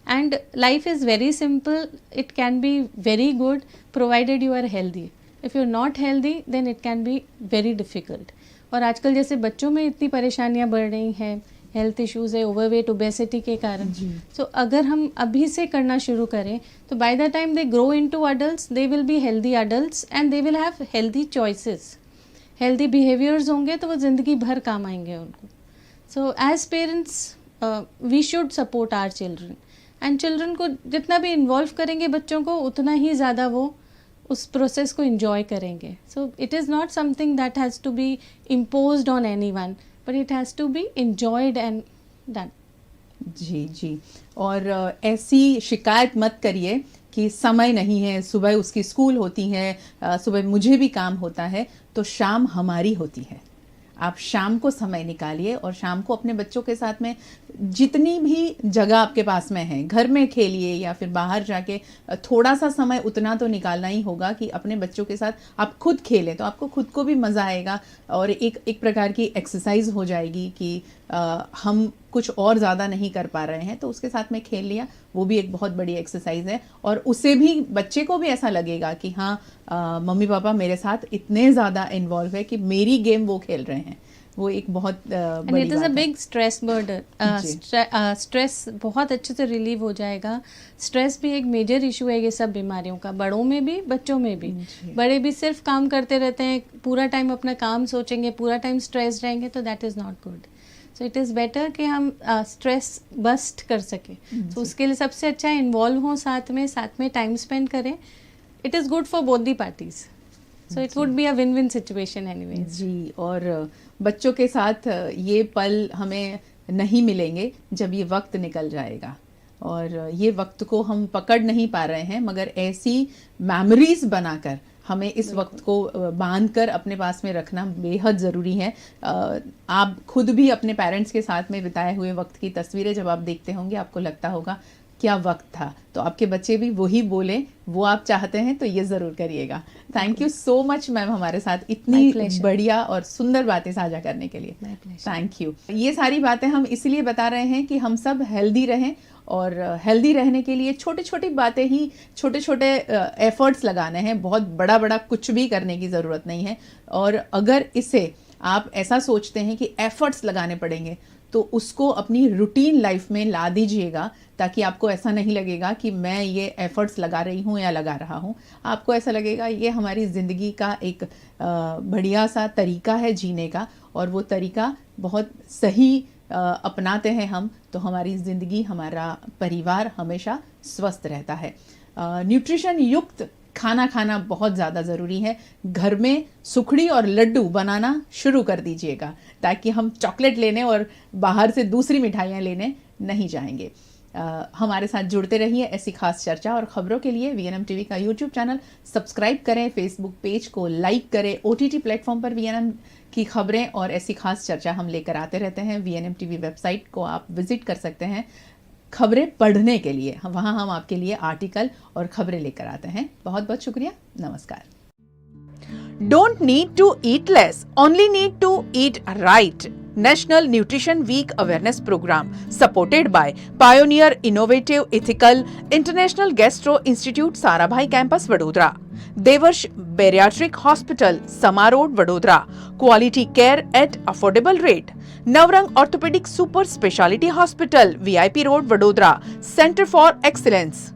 And life is very simple, it can be very good provided you are healthy. If you are not healthy then it can be very difficult. और आजकल जैसे बच्चों में इतनी परेशानियां बढ़ रही हैं, हेल्थ इश्यूज़ है, ओवरवेट, ओबेसिटी के कारण, तो अगर हम अभी से करना शुरू करें तो by the time they grow into adults, they will be healthy adults and they will have healthy choices, healthy behaviours होंगे, तो वो ज़िंदगी भर काम आएंगे उनको। So as parents we should support our children, and children को जितना भी इन्वॉल्व करेंगे बच्चों को, उतना ही ज़्यादा वो उस प्रोसेस को इंजॉय करेंगे. So it is not something that has to be imposed on anyone, but it has to be enjoyed and done. जी जी. और ऐसी शिकायत मत करिए कि समय नहीं है, सुबह उसकी स्कूल होती है, सुबह मुझे भी काम होता है, तो शाम हमारी होती है. आप शाम को समय निकालिए और शाम को अपने बच्चों के साथ में जितनी भी जगह आपके पास में है, घर में खेलिए या फिर बाहर जाके थोड़ा सा समय उतना तो निकालना ही होगा कि अपने बच्चों के साथ आप खुद खेलें, तो आपको खुद को भी मज़ा आएगा और एक प्रकार की एक्सरसाइज हो जाएगी कि हम कुछ और ज़्यादा नहीं कर पा रहे हैं तो उसके साथ में खेल लिया, वो भी एक बहुत बड़ी एक्सरसाइज है. और उसे भी, बच्चे को भी ऐसा लगेगा कि हाँ मम्मी पापा मेरे साथ इतने ज़्यादा इन्वॉल्व है कि मेरी गेम वो खेल रहे हैं. वो एक बहुत बड़ी it is a big stress burden. Stress बहुत अच्छे से रिलीव हो जाएगा. स्ट्रेस भी एक मेजर इशू है ये सब बीमारियों का, बड़ों में भी बच्चों में भी. बड़े भी सिर्फ काम करते रहते हैं, पूरा टाइम अपना काम सोचेंगे, पूरा टाइम स्ट्रेस रहेंगे, तो that is not good. So it is better कि हम स्ट्रेस बस्ट कर सकें. तो उसके लिए सबसे अच्छा है इन्वॉल्व हों, साथ में टाइम स्पेंड करें. It is good for both the parties. So it would be a win win situation anyways. जी. और बच्चों के साथ ये पल हमें नहीं मिलेंगे जब ये वक्त निकल जाएगा, और ये वक्त को हम पकड़ नहीं पा रहे हैं, मगर ऐसी मेमोरीज बनाकर हमें इस वक्त को बांध कर अपने पास में रखना बेहद ज़रूरी है. आप खुद भी अपने पेरेंट्स के साथ में बिताए हुए वक्त की तस्वीरें जब आप देखते होंगे, आपको लगता होगा क्या वक्त था, तो आपके बच्चे भी वही बोले, वो आप चाहते हैं तो ये ज़रूर करिएगा. Thank you so much ma'am, हमारे साथ इतनी बढ़िया और सुंदर बातें साझा करने के लिए. Thank you. ये सारी बातें हम इसलिए बता रहे हैं कि हम सब हेल्दी रहें, और हेल्दी रहने के लिए छोटी छोटी बातें ही, छोटे छोटे एफर्ट्स लगाने हैं. बहुत बड़ा बड़ा कुछ भी करने की ज़रूरत नहीं है. और अगर इसे आप ऐसा सोचते हैं कि एफर्ट्स लगाने पड़ेंगे, तो उसको अपनी रूटीन लाइफ में ला दीजिएगा, ताकि आपको ऐसा नहीं लगेगा कि मैं ये एफर्ट्स लगा रही हूँ या लगा रहा हूँ. आपको ऐसा लगेगा ये हमारी ज़िंदगी का एक बढ़िया सा तरीका है जीने का, और वो तरीका बहुत सही अपनाते हैं हम, तो हमारी ज़िंदगी, हमारा परिवार हमेशा स्वस्थ रहता है. न्यूट्रिशन युक्त खाना खाना बहुत ज़्यादा ज़रूरी है. घर में सुखड़ी और लड्डू बनाना शुरू कर दीजिएगा, ताकि हम चॉकलेट लेने और बाहर से दूसरी मिठाइयाँ लेने नहीं जाएंगे. हमारे साथ जुड़ते रहिए ऐसी खास चर्चा और ख़बरों के लिए. VNM TV का YouTube चैनल सब्सक्राइब करें, फेसबुक पेज को लाइक करें. OTT प्लेटफॉर्म पर VNM की खबरें और ऐसी खास चर्चा हम लेकर आते रहते हैं. VNM TV वेबसाइट को आप विजिट कर सकते हैं खबरें पढ़ने के लिए. वहाँ हम आपके लिए आर्टिकल और खबरें लेकर आते हैं. बहुत बहुत शुक्रिया. नमस्कार. Don't need to eat less, only need to eat right. National Nutrition Week Awareness Program, supported by Pioneer Innovative Ethical International Gastro Institute, Sarabhai Campus, Vadodara. Devarsh Bariatric Hospital, Sama Road, Vadodara. Quality care at affordable rate. Navrang Orthopedic Super Speciality Hospital, VIP Road, Vadodara. Center for Excellence.